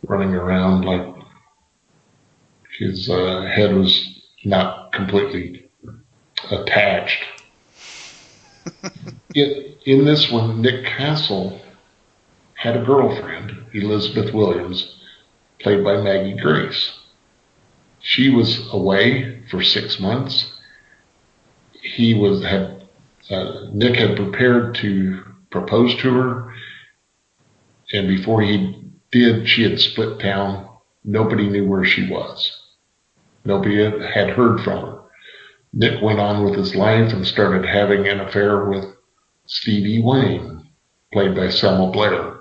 C: running around like his head was not completely attached. In this one, Nick Castle had a girlfriend, Elizabeth Williams, played by Maggie Grace. She was away for 6 months. Nick had prepared to propose to her, and before he did, she had split town. Nobody knew where she was. Nobody had heard from her. Nick went on with his life and started having an affair with Stevie Wayne, played by Selma Blair.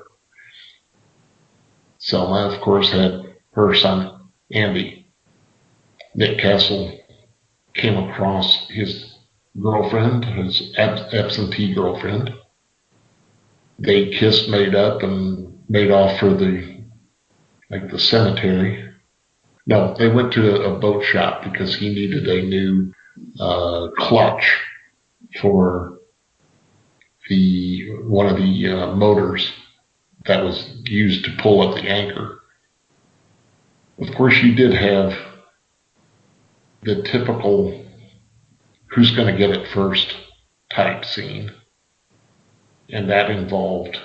C: Selma, of course, had her son, Andy. Nick Castle came across his girlfriend, his absentee girlfriend. They kissed, made up, and made off for the cemetery. No, they went to a boat shop because he needed a new clutch for one of the motors that was used to pull at the anchor. Of course, you did have the typical who's going to get it first type scene. And that involved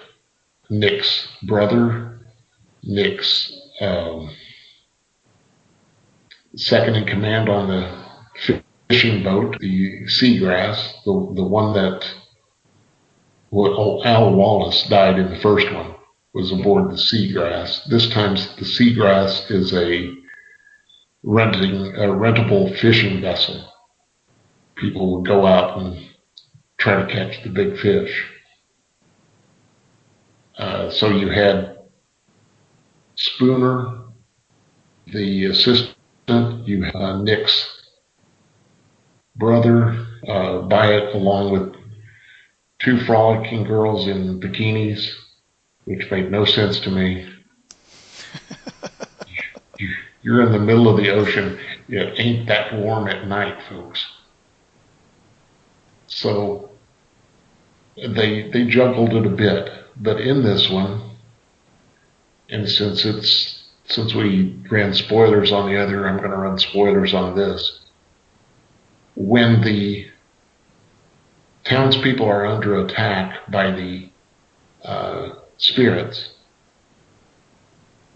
C: Nick's brother, Nick's second in command on the fishing boat, the Seagrass, the one that Al Wallace died in the first one, was aboard the Seagrass. This time the Seagrass is a rentable fishing vessel. People would go out and try to catch the big fish. So you had Spooner, the assistant, you had Nick's brother, Byatt, along with two frolicking girls in bikinis, which made no sense to me. You're in the middle of the ocean. It ain't that warm at night, folks. So they juggled it a bit. But in this one, and since we ran spoilers on the other, I'm going to run spoilers on this. When the townspeople are under attack by the spirits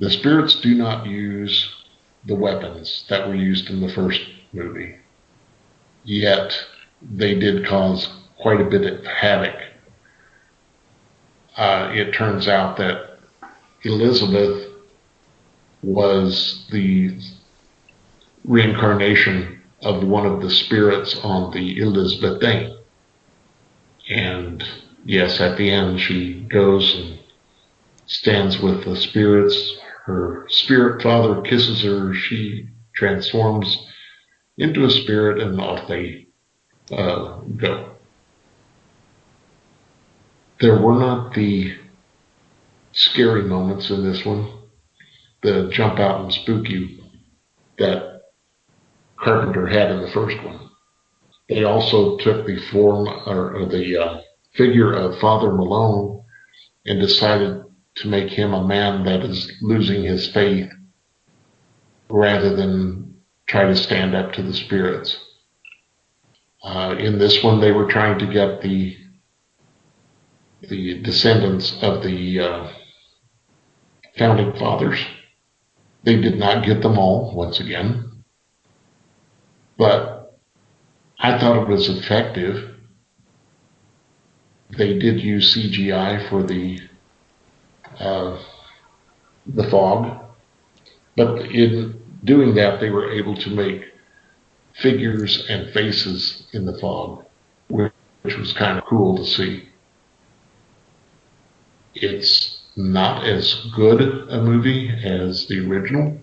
C: do not use the weapons that were used in the first movie. Yet they did cause quite a bit of havoc. It turns out that Elizabeth was the reincarnation of one of the spirits on the Elizabethane. And yes, at the end she goes and stands with the spirits. Her spirit father kisses her. She transforms into a spirit, and off they go. There were not the scary moments in this one, the jump out and spook you that Carpenter had in the first one. They also took the form or the figure of Father Malone and decided to make him a man that is losing his faith rather than try to stand up to the spirits. In this one, they were trying to get the descendants of the founding fathers. They did not get them all, once again. But I thought it was effective. They did use CGI for the fog. But in doing that, they were able to make figures and faces in the fog, which was kind of cool to see. It's not as good a movie as the original,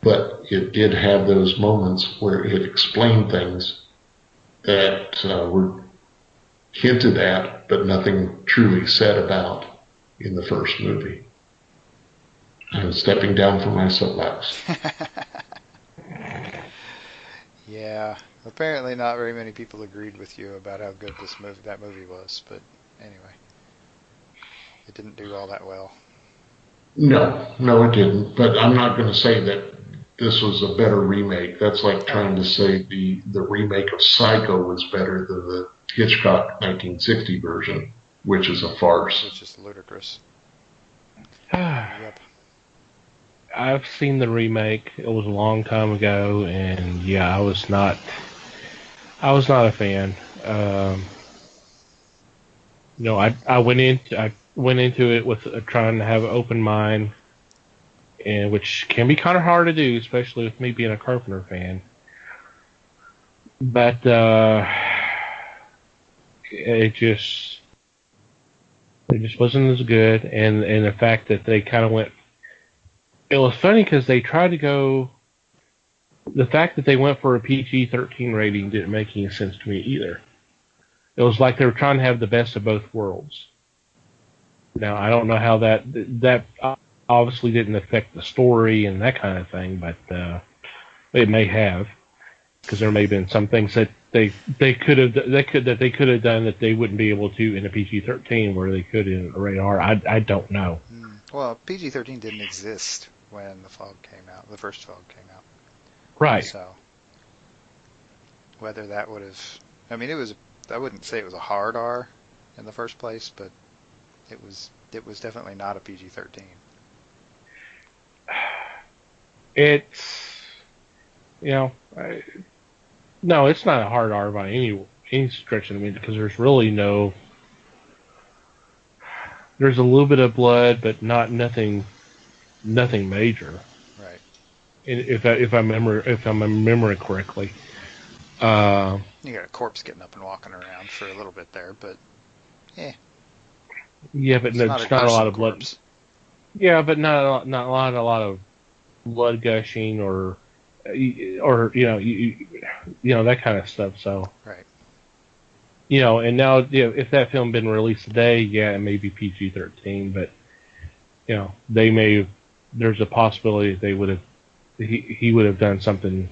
C: but it did have those moments where it explained things that were hinted at, but nothing truly said about in the first movie. I'm stepping down from my soapbox.
B: Yeah, apparently not very many people agreed with you about how good that movie was, but anyway, it didn't do all that well. No, it didn't. But I'm not going to say that this was a better remake. That's like trying to say the remake of Psycho was better than the Hitchcock 1960 version, which is a farce. It's just ludicrous.
A: Yep. I've seen the remake. It was a long time ago, and yeah, I was not a fan. I went into it with trying to have an open mind, and which can be kind of hard to do, especially with me being a Carpenter fan. But it just wasn't as good, and the fact that they kind of went. It was funny because they tried to go. The fact that they went for a PG-13 rating didn't make any sense to me either. It was like they were trying to have the best of both worlds. Now, I don't know how that obviously didn't affect the story and that kind of thing, but it may have, because there may have been some things that they could have done that they wouldn't be able to in a PG-13 where they could in a rated R. I don't know.
B: Well, PG-13 didn't exist when the first Fog came out.
A: Right.
B: So whether that would have, I wouldn't say it was a hard R in the first place, but it was definitely not a PG-13.
A: It's, no, it's not a hard R by any stretch of the meaning, because there's really no there's a little bit of blood, but nothing major.
B: Right.
A: If I remember correctly.
B: You got a corpse getting up and walking around for a little bit there, but
A: yeah, but
B: it's
A: no,
B: not
A: it's
B: a
A: not a lot
B: gruesome
A: of blood.
B: corpse.
A: Yeah, but not a lot of blood gushing or that kind of stuff. So
B: Right.
A: and now if that film been released today, yeah, it may be PG-13, but there's a possibility they would have he would have done something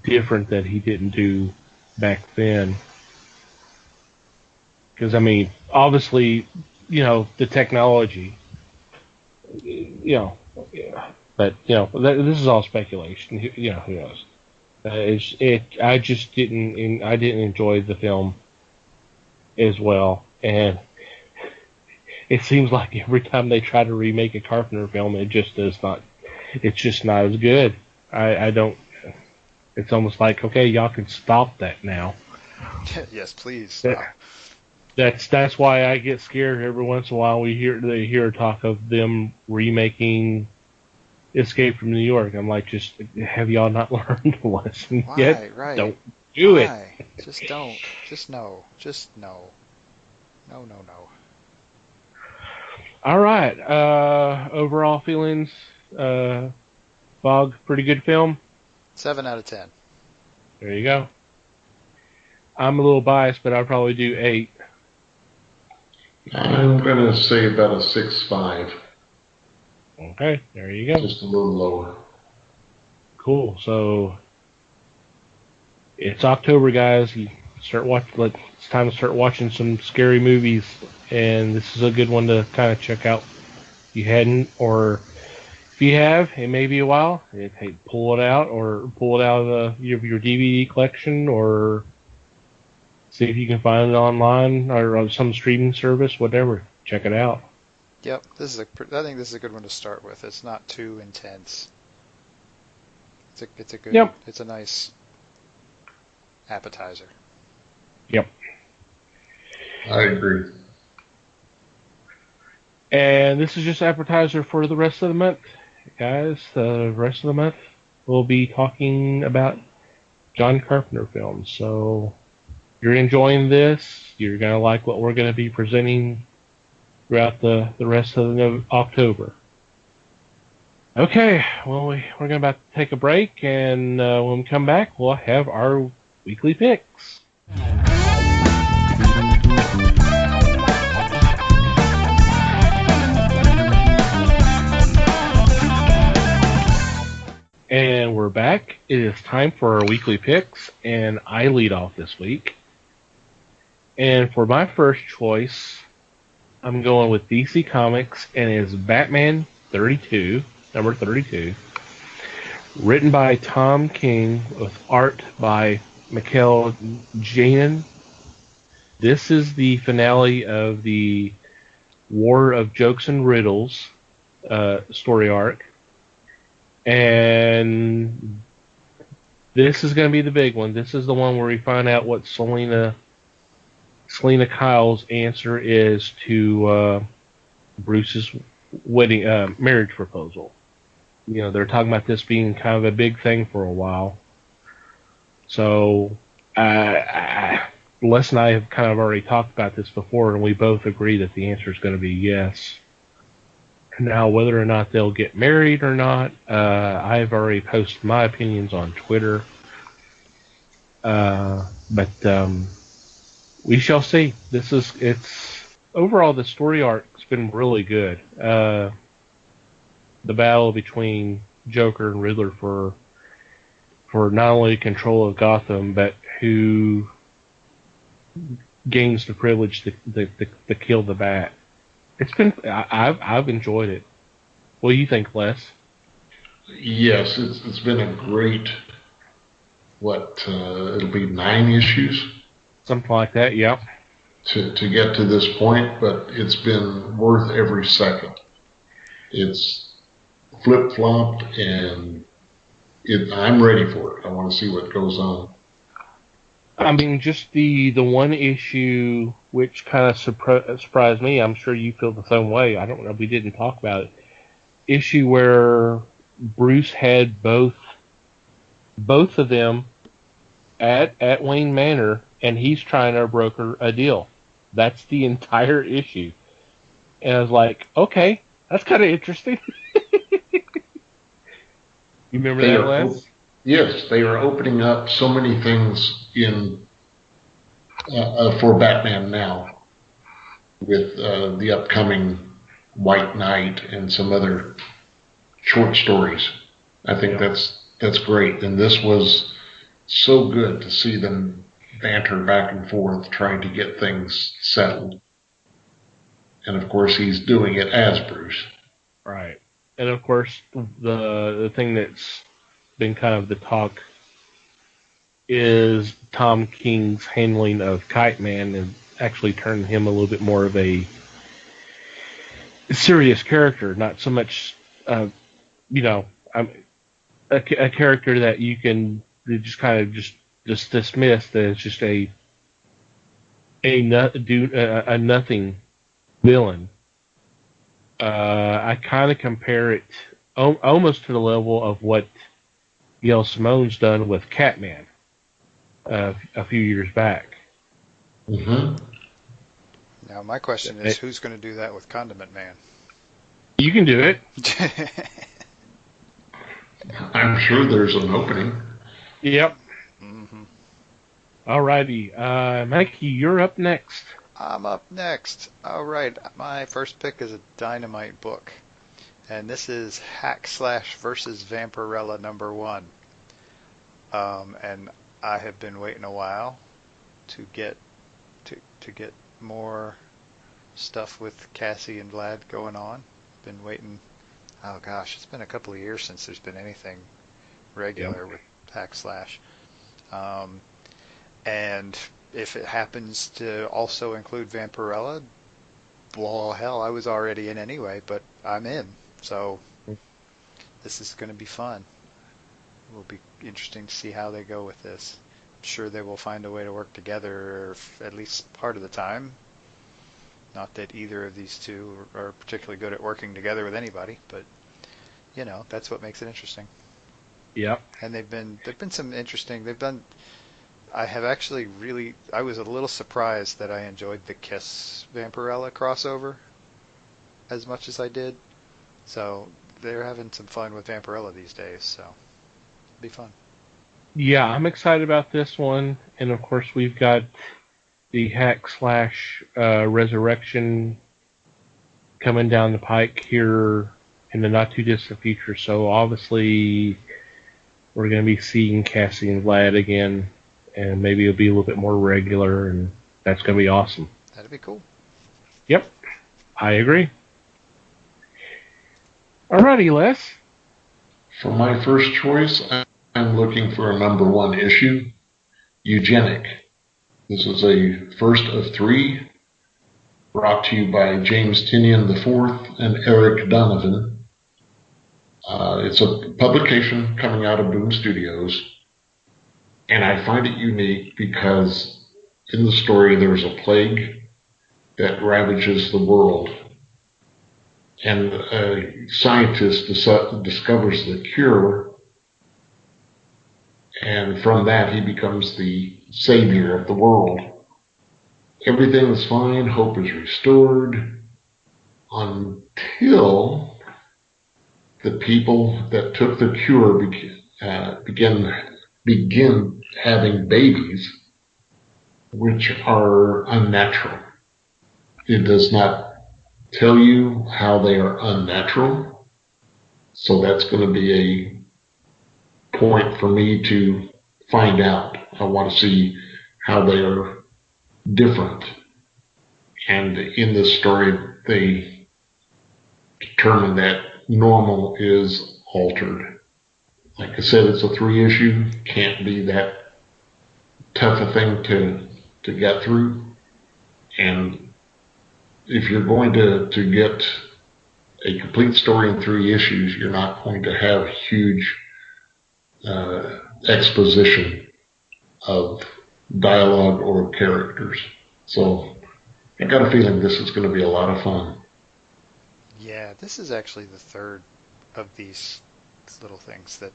A: different that he didn't do back then. Because obviously, the technology, but this is all speculation. Who knows? I just I didn't enjoy the film as well, and it seems like every time they try to remake a Carpenter film, it just does not. It's just not as good. I don't. It's almost like, okay, y'all can stop that now.
B: Yes, please stop.
A: That's why I get scared every once in a while. They hear talk of them remaking Escape from New York. I'm like, just have y'all not learned a lesson yet?
B: Right.
A: Don't do it.
B: Just don't. Just no. Just no. No.
A: All right. Overall feelings. Bog, pretty good film.
B: 7 out of 10.
A: There you go. I'm a little biased, but I'll probably do 8.
C: I'm going to say about a 6.5.
A: Okay, there you go.
C: Just a little lower.
A: Cool. So it's October, guys. It's time to start watching some scary movies, and this is a good one to kind of check out. If you hadn't, or if you have, it may be a while. Hey, pull it out of your DVD collection, or see if you can find it online or on some streaming service, whatever. Check it out.
B: Yep, I think this is a good one to start with. It's not too intense. It's a good.
A: Yep.
B: It's a nice appetizer.
A: Yep.
C: I agree.
A: And this is just appetizer for the rest of the month, guys. The rest of the month we'll be talking about John Carpenter films. So if you're enjoying this, you're gonna like what we're gonna be presenting throughout the rest of October. Okay, well, we're going to about to take a break, and when we come back, we'll have our weekly picks. And we're back. It is time for our weekly picks, and I lead off this week. And for my first choice, I'm going with DC Comics, and it's Batman 32, number 32, written by Tom King with art by Mikel Janin. This is the finale of the War of Jokes and Riddles story arc, and this is going to be the big one. This is the one where we find out what Selena Kyle's answer is to Bruce's wedding marriage proposal. They're talking about this being kind of a big thing for a while. So Les and I have kind of already talked about this before, and we both agree that the answer is going to be yes. Now, whether or not they'll get married or not, I've already posted my opinions on Twitter. But we shall see. Overall, the story arc's been really good. The battle between Joker and Riddler for not only control of Gotham, but who gains the privilege to kill the Bat. I've enjoyed it. What do you think, Les?
C: Yes, it's been a great. It'll be 9 issues.
A: Something like that, yep.
C: To get to this point, but it's been worth every second. It's flip-flopped, and I'm ready for it. I want to see what goes on.
A: I mean, just the one issue which kind of surprised me. I'm sure you feel the same way. I don't know. We didn't talk about it. Issue where Bruce had both of them at Wayne Manor, and he's trying to broker a deal. That's the entire issue. And I was like, okay, that's kind of interesting. You remember that, Les?
C: Yes, they are opening up so many things in for Batman now with the upcoming White Knight and some other short stories. I think that's great, and this was so good to see them banter back and forth trying to get things settled. And of course, he's doing it as Bruce.
A: Right. And of course, the thing that's been kind of the talk is Tom King's handling of Kite Man and actually turning him a little bit more of a serious character, not so much, a character that you can just kind of just dismiss that it's just a nothing villain. I kind of compare it almost to the level of what Gail Simone's done with Catman a few years back.
C: Mm-hmm.
B: Now, my question is, who's going to do that with Condiment Man?
A: You can do it.
C: I'm sure there's an opening.
A: Yep.
B: Mm-hmm.
A: Alrighty. Mikey, you're up next.
B: I'm up next. All right. My first pick is a Dynamite book. And this is Hack Slash versus Vampirella #1. And I have been waiting a while to get more stuff with Cassie and Vlad going on. Been waiting. Oh gosh, it's been a couple of years since there's been anything regular with Hack Slash. And if it happens to also include Vampirella, well, hell, I was already in anyway, but I'm in. So this is going to be fun. It will be interesting to see how they go with this. I'm sure they will find a way to work together at least part of the time. Not that either of these two are particularly good at working together with anybody, but that's what makes it interesting.
A: Yep.
B: And they've been some interesting. I was a little surprised that I enjoyed the Kiss Vampirella crossover as much as I did. So they're having some fun with Vampirella these days, so it'll be fun.
A: Yeah, I'm excited about this one. And of course, we've got the Hack Slash Resurrection coming down the pike here in the not too distant future. So obviously, we're going to be seeing Cassie and Vlad again. And maybe it'll be a little bit more regular, and that's going to be awesome.
B: That'd be cool.
A: Yep, I agree. Alrighty, Les.
C: For my first choice, I'm looking for a #1 issue, Eugenic. This is a first of 3, brought to you by James Tinian IV and Eric Donovan. It's a publication coming out of Boom Studios. And I find it unique because in the story there's a plague that ravages the world. And a scientist discovers the cure, and from that he becomes the savior of the world. Everything is fine, hope is restored, until the people that took the cure begin having babies which are unnatural. It does not tell you how they are unnatural, so that's going to be a point for me to find out. I want to see how they are different. And in this story, they determine that normal is altered. Like I said, it's a 3-issue. Can't be that tough a thing to get through. And if you're going to get a complete story in 3 issues, you're not going to have huge exposition of dialogue or characters. So I got a feeling this is going to be a lot of fun.
B: Yeah, this is actually the third of these little things that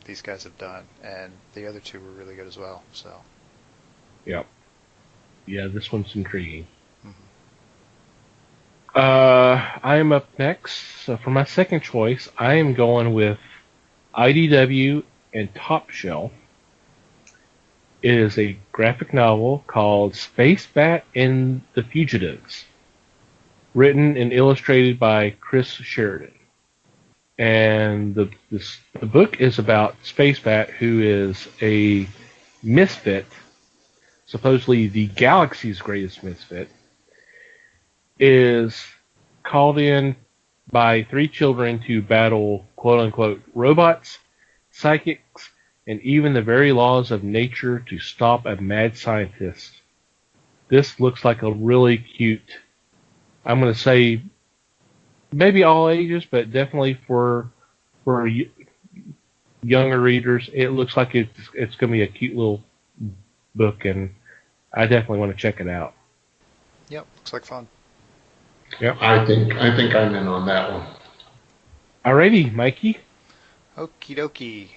B: these guys have done, and the other two were really good as well. So.
A: Yep. Yeah, this one's intriguing.
B: Mhm.
A: I am up next. So for my second choice, I am going with IDW and Top Shelf. It is a graphic novel called Space Bat and the Fugitives, written and illustrated by Chris Sheridan. And the book is about Space Bat, who is a misfit, supposedly the galaxy's greatest misfit, is called in by 3 children to battle quote-unquote robots, psychics, and even the very laws of nature to stop a mad scientist. This looks like a really cute, I'm going to say maybe all ages, but definitely for younger readers, it looks like it's going to be a cute little book, and I definitely want to check it out.
B: Yep, looks like fun.
A: Yep.
C: I think I'm in on that one.
A: Alrighty, Mikey.
B: Okie dokie.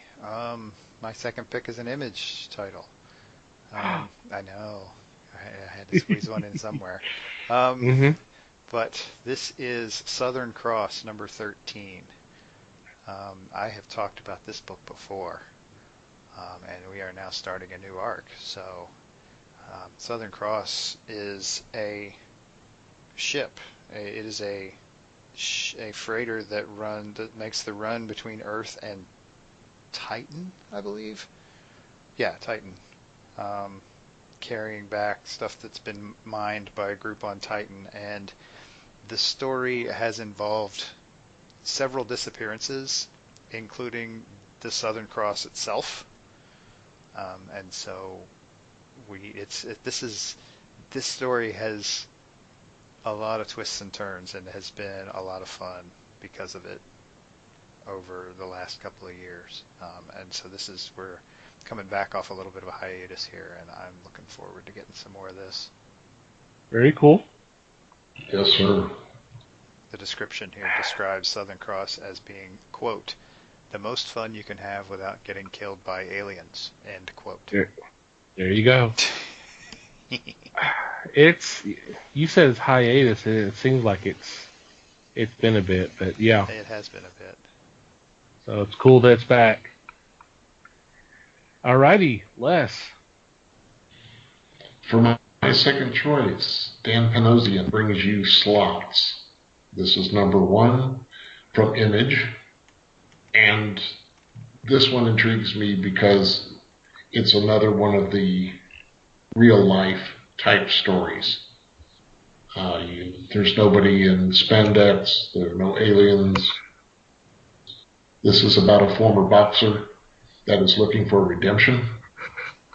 B: My second pick is an Image title. I know. I had to squeeze one in somewhere. But this is Southern Cross, number 13. I have talked about this book before, and we are now starting a new arc. So, Southern Cross is a ship. It is a freighter that makes the run between Earth and Titan, I believe. Yeah, Titan. Carrying back stuff that's been mined by a group on Titan, and the story has involved several disappearances, including the Southern Cross itself. And so this story has a lot of twists and turns and has been a lot of fun because of it over the last couple of years. And so we're coming back off a little bit of a hiatus here, and I'm looking forward to getting some more of this.
A: Very cool.
C: Yes, sir.
B: The description here describes Southern Cross as being, quote, the most fun you can have without getting killed by aliens, end quote.
A: There you go. You said it's hiatus, and it seems like it's been a bit, but yeah.
B: It has been a bit.
A: So it's cool that it's back. Alrighty, Les.
C: For my second choice, Dan Panosian brings you Slots. This is number 1 from Image, and this one intrigues me because it's another one of the real-life type stories. There's nobody in spandex, there are no aliens. This is about a former boxer that is looking for redemption,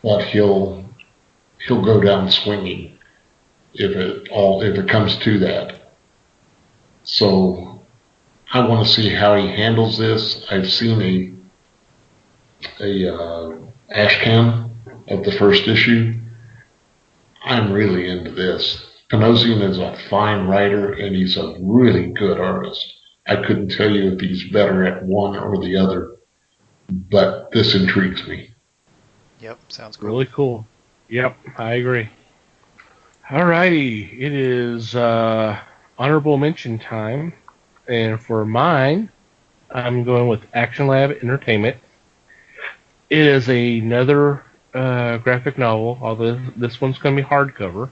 C: but he'll go down swinging if it comes to that. So I want to see how he handles this. I've seen a ashcan of the first issue. I'm really into this. Panosian is a fine writer, and he's a really good artist. I couldn't tell you if he's better at one or the other, but this intrigues me.
B: Yep, sounds cool.
A: Really cool. Yep, I agree. Alrighty, it is honorable mention time, and for mine, I'm going with Action Lab Entertainment. It is another graphic novel, although this one's going to be hardcover,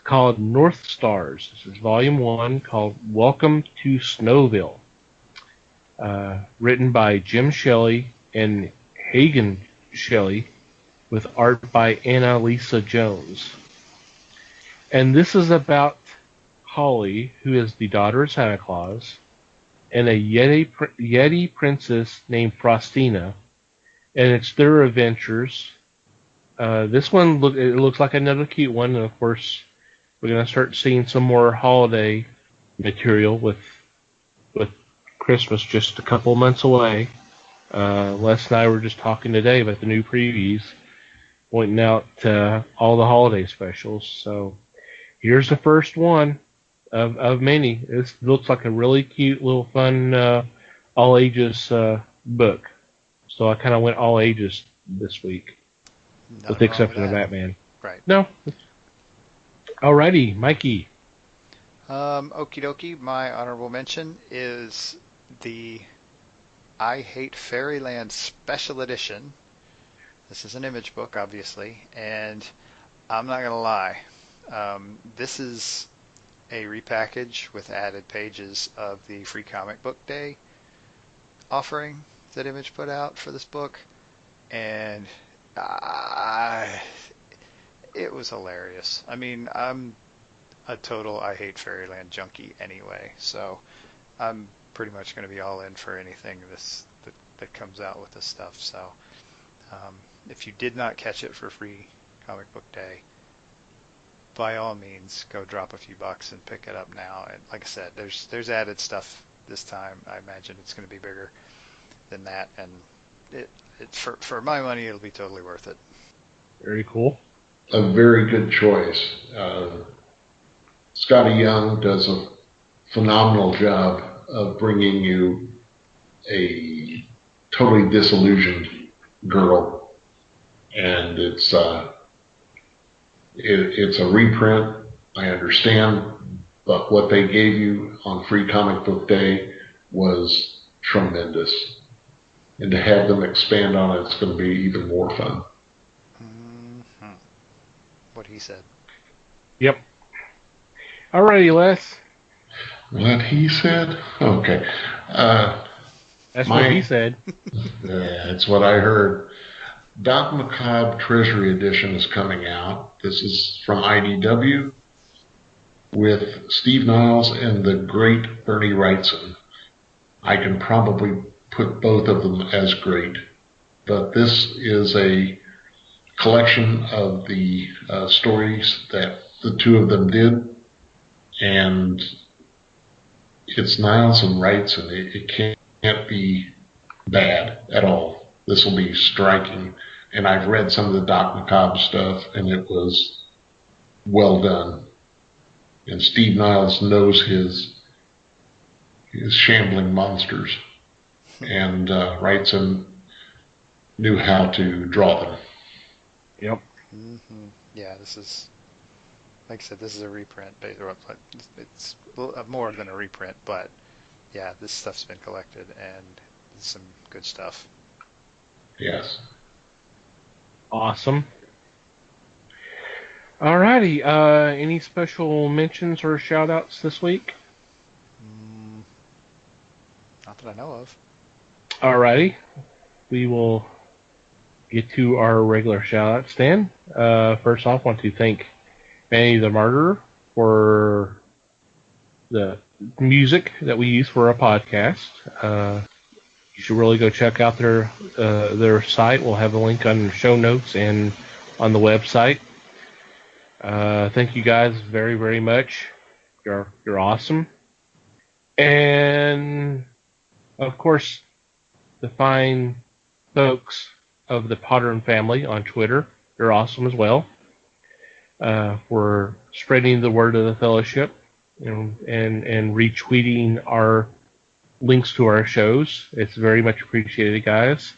A: called North Stars. This is volume 1, called Welcome to Snowville. Written by Jim Shelley and Hagen Shelley, with art by Anna Lisa Jones. And this is about Holly, who is the daughter of Santa Claus, and a Yeti princess named Frostina, and it's their adventures. This one looks like another cute one, and of course we're going to start seeing some more holiday material with Christmas just a couple months away. Les and I were just talking today about the new previews, pointing out all the holiday specials. So here's the first one of many. This looks like a really cute little fun all ages book. So I kind of went all ages this week, with the exception of Batman.
B: Right.
A: No. Alrighty, Mikey.
B: Okie dokie. My honorable mention is the I Hate Fairyland Special Edition. This is an image book, obviously, and I'm not gonna lie. This is a repackage with added pages of the Free Comic Book Day offering that Image put out for this book, and it was hilarious. I mean, I'm a total I Hate Fairyland junkie anyway, so I'm pretty much going to be all in for anything that comes out with this stuff. So if you did not catch it for Free Comic Book Day, by all means, go drop a few bucks and pick it up now. And like I said, there's added stuff this time. I imagine it's going to be bigger than that, and it for my money, it'll be totally worth it.
A: Very cool.
C: A very good choice. Scotty Young does a phenomenal job of bringing you a totally disillusioned girl, and it's a reprint. I understand, but what they gave you on Free Comic Book Day was tremendous, and to have them expand on it, it's going to be even more fun.
B: Mm-hmm. What he said.
A: Yep. Alrighty, Les.
C: What he said? Okay.
A: That's what he said.
C: That's what I heard. Doc Macabre Treasury Edition is coming out. This is from IDW with Steve Niles and the great Bernie Wrightson. I can probably put both of them as great, but this is a collection of the stories that the two of them did, and it's Niles and Wrightson. It can't be bad at all. This will be striking, and I've read some of the Doc Macabre stuff, and it was well done. And Steve Niles knows his shambling monsters, and Wrightson knew how to draw them.
A: Yep.
B: Mm-hmm. Yeah, this is, like I said, this is a reprint. It's more than a reprint, but yeah, this stuff's been collected, and it's some good stuff.
C: Yes.
A: Awesome. Alrighty. Any special mentions or shout-outs this week?
B: Not that I know of.
A: Alrighty. We will get to our regular shout-outs then. First off, I want to thank Manny the Martyr for the music that we use for our podcast. You should really go check out their site. We'll have a link on the show notes and on the website. Thank you guys very, very much. You're awesome. And of course, the fine folks of the Potter family on Twitter, you're awesome as well. For spreading the word of the fellowship and retweeting our links to our shows. It's very much appreciated, guys.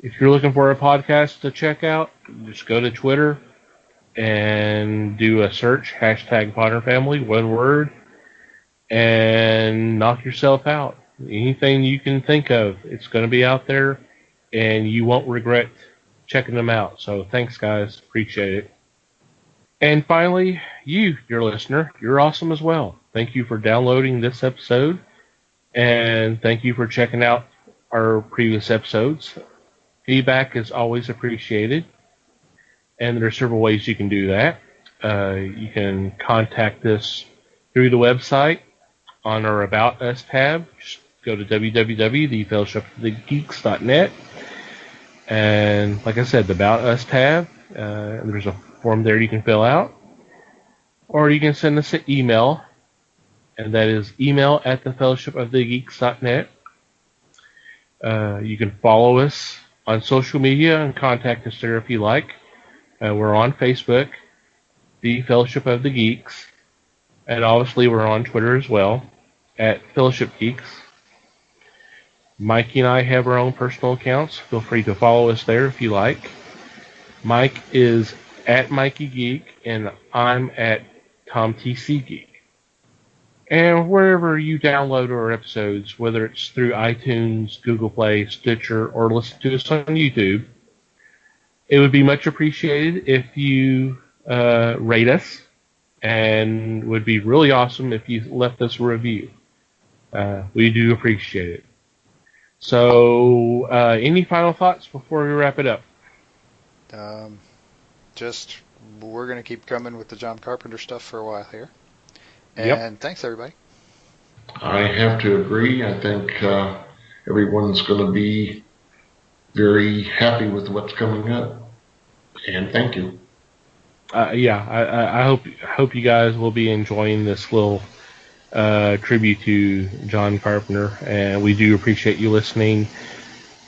A: If you're looking for a podcast to check out, just go to Twitter and do a search, #PotterFamily, one word, and knock yourself out. Anything you can think of, it's going to be out there, and you won't regret checking them out. So thanks, guys. Appreciate it. And finally, you, dear listener, you're awesome as well. Thank you for downloading this episode. And thank you for checking out our previous episodes. Feedback is always appreciated. And there are several ways you can do that. You can contact us through the website on our About Us tab. Just go to www.thefellowshipofthegeeks.net. And like I said, the About Us tab, there's a form there you can fill out. Or you can send us an email. And that is email@thefellowshipofthegeeks.net. You can follow us on social media and contact us there if you like. We're on Facebook, the Fellowship of the Geeks, and obviously we're on Twitter as well, at Fellowship Geeks. Mikey and I have our own personal accounts. Feel free to follow us there if you like. Mike is at Mikey Geek, and I'm at TomTC Geek. And wherever you download our episodes, whether it's through iTunes, Google Play, Stitcher, or listen to us on YouTube, it would be much appreciated if you rate us, and would be really awesome if you left us a review. We do appreciate it. So, any final thoughts before we wrap it up?
B: Just, we're going to keep coming with the John Carpenter stuff for a while here.
A: Yep.
B: And thanks, everybody.
C: I have to agree. I think everyone's going to be very happy with what's coming up. And thank you.
A: I hope you guys will be enjoying this little tribute to John Carpenter, and we do appreciate you listening.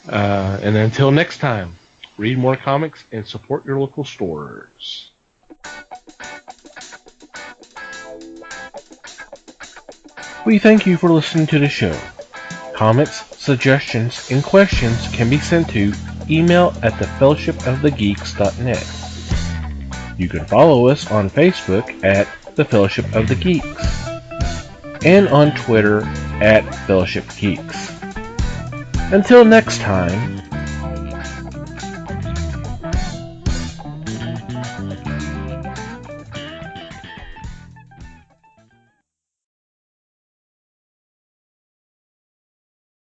A: And until next time, read more comics and support your local stores. We thank you for listening to the show. Comments, suggestions, and questions can be sent to email at thefellowshipofthegeeks.net. You can follow us on Facebook at The Fellowship of the Geeks, and on Twitter at Fellowship Geeks. Until next time,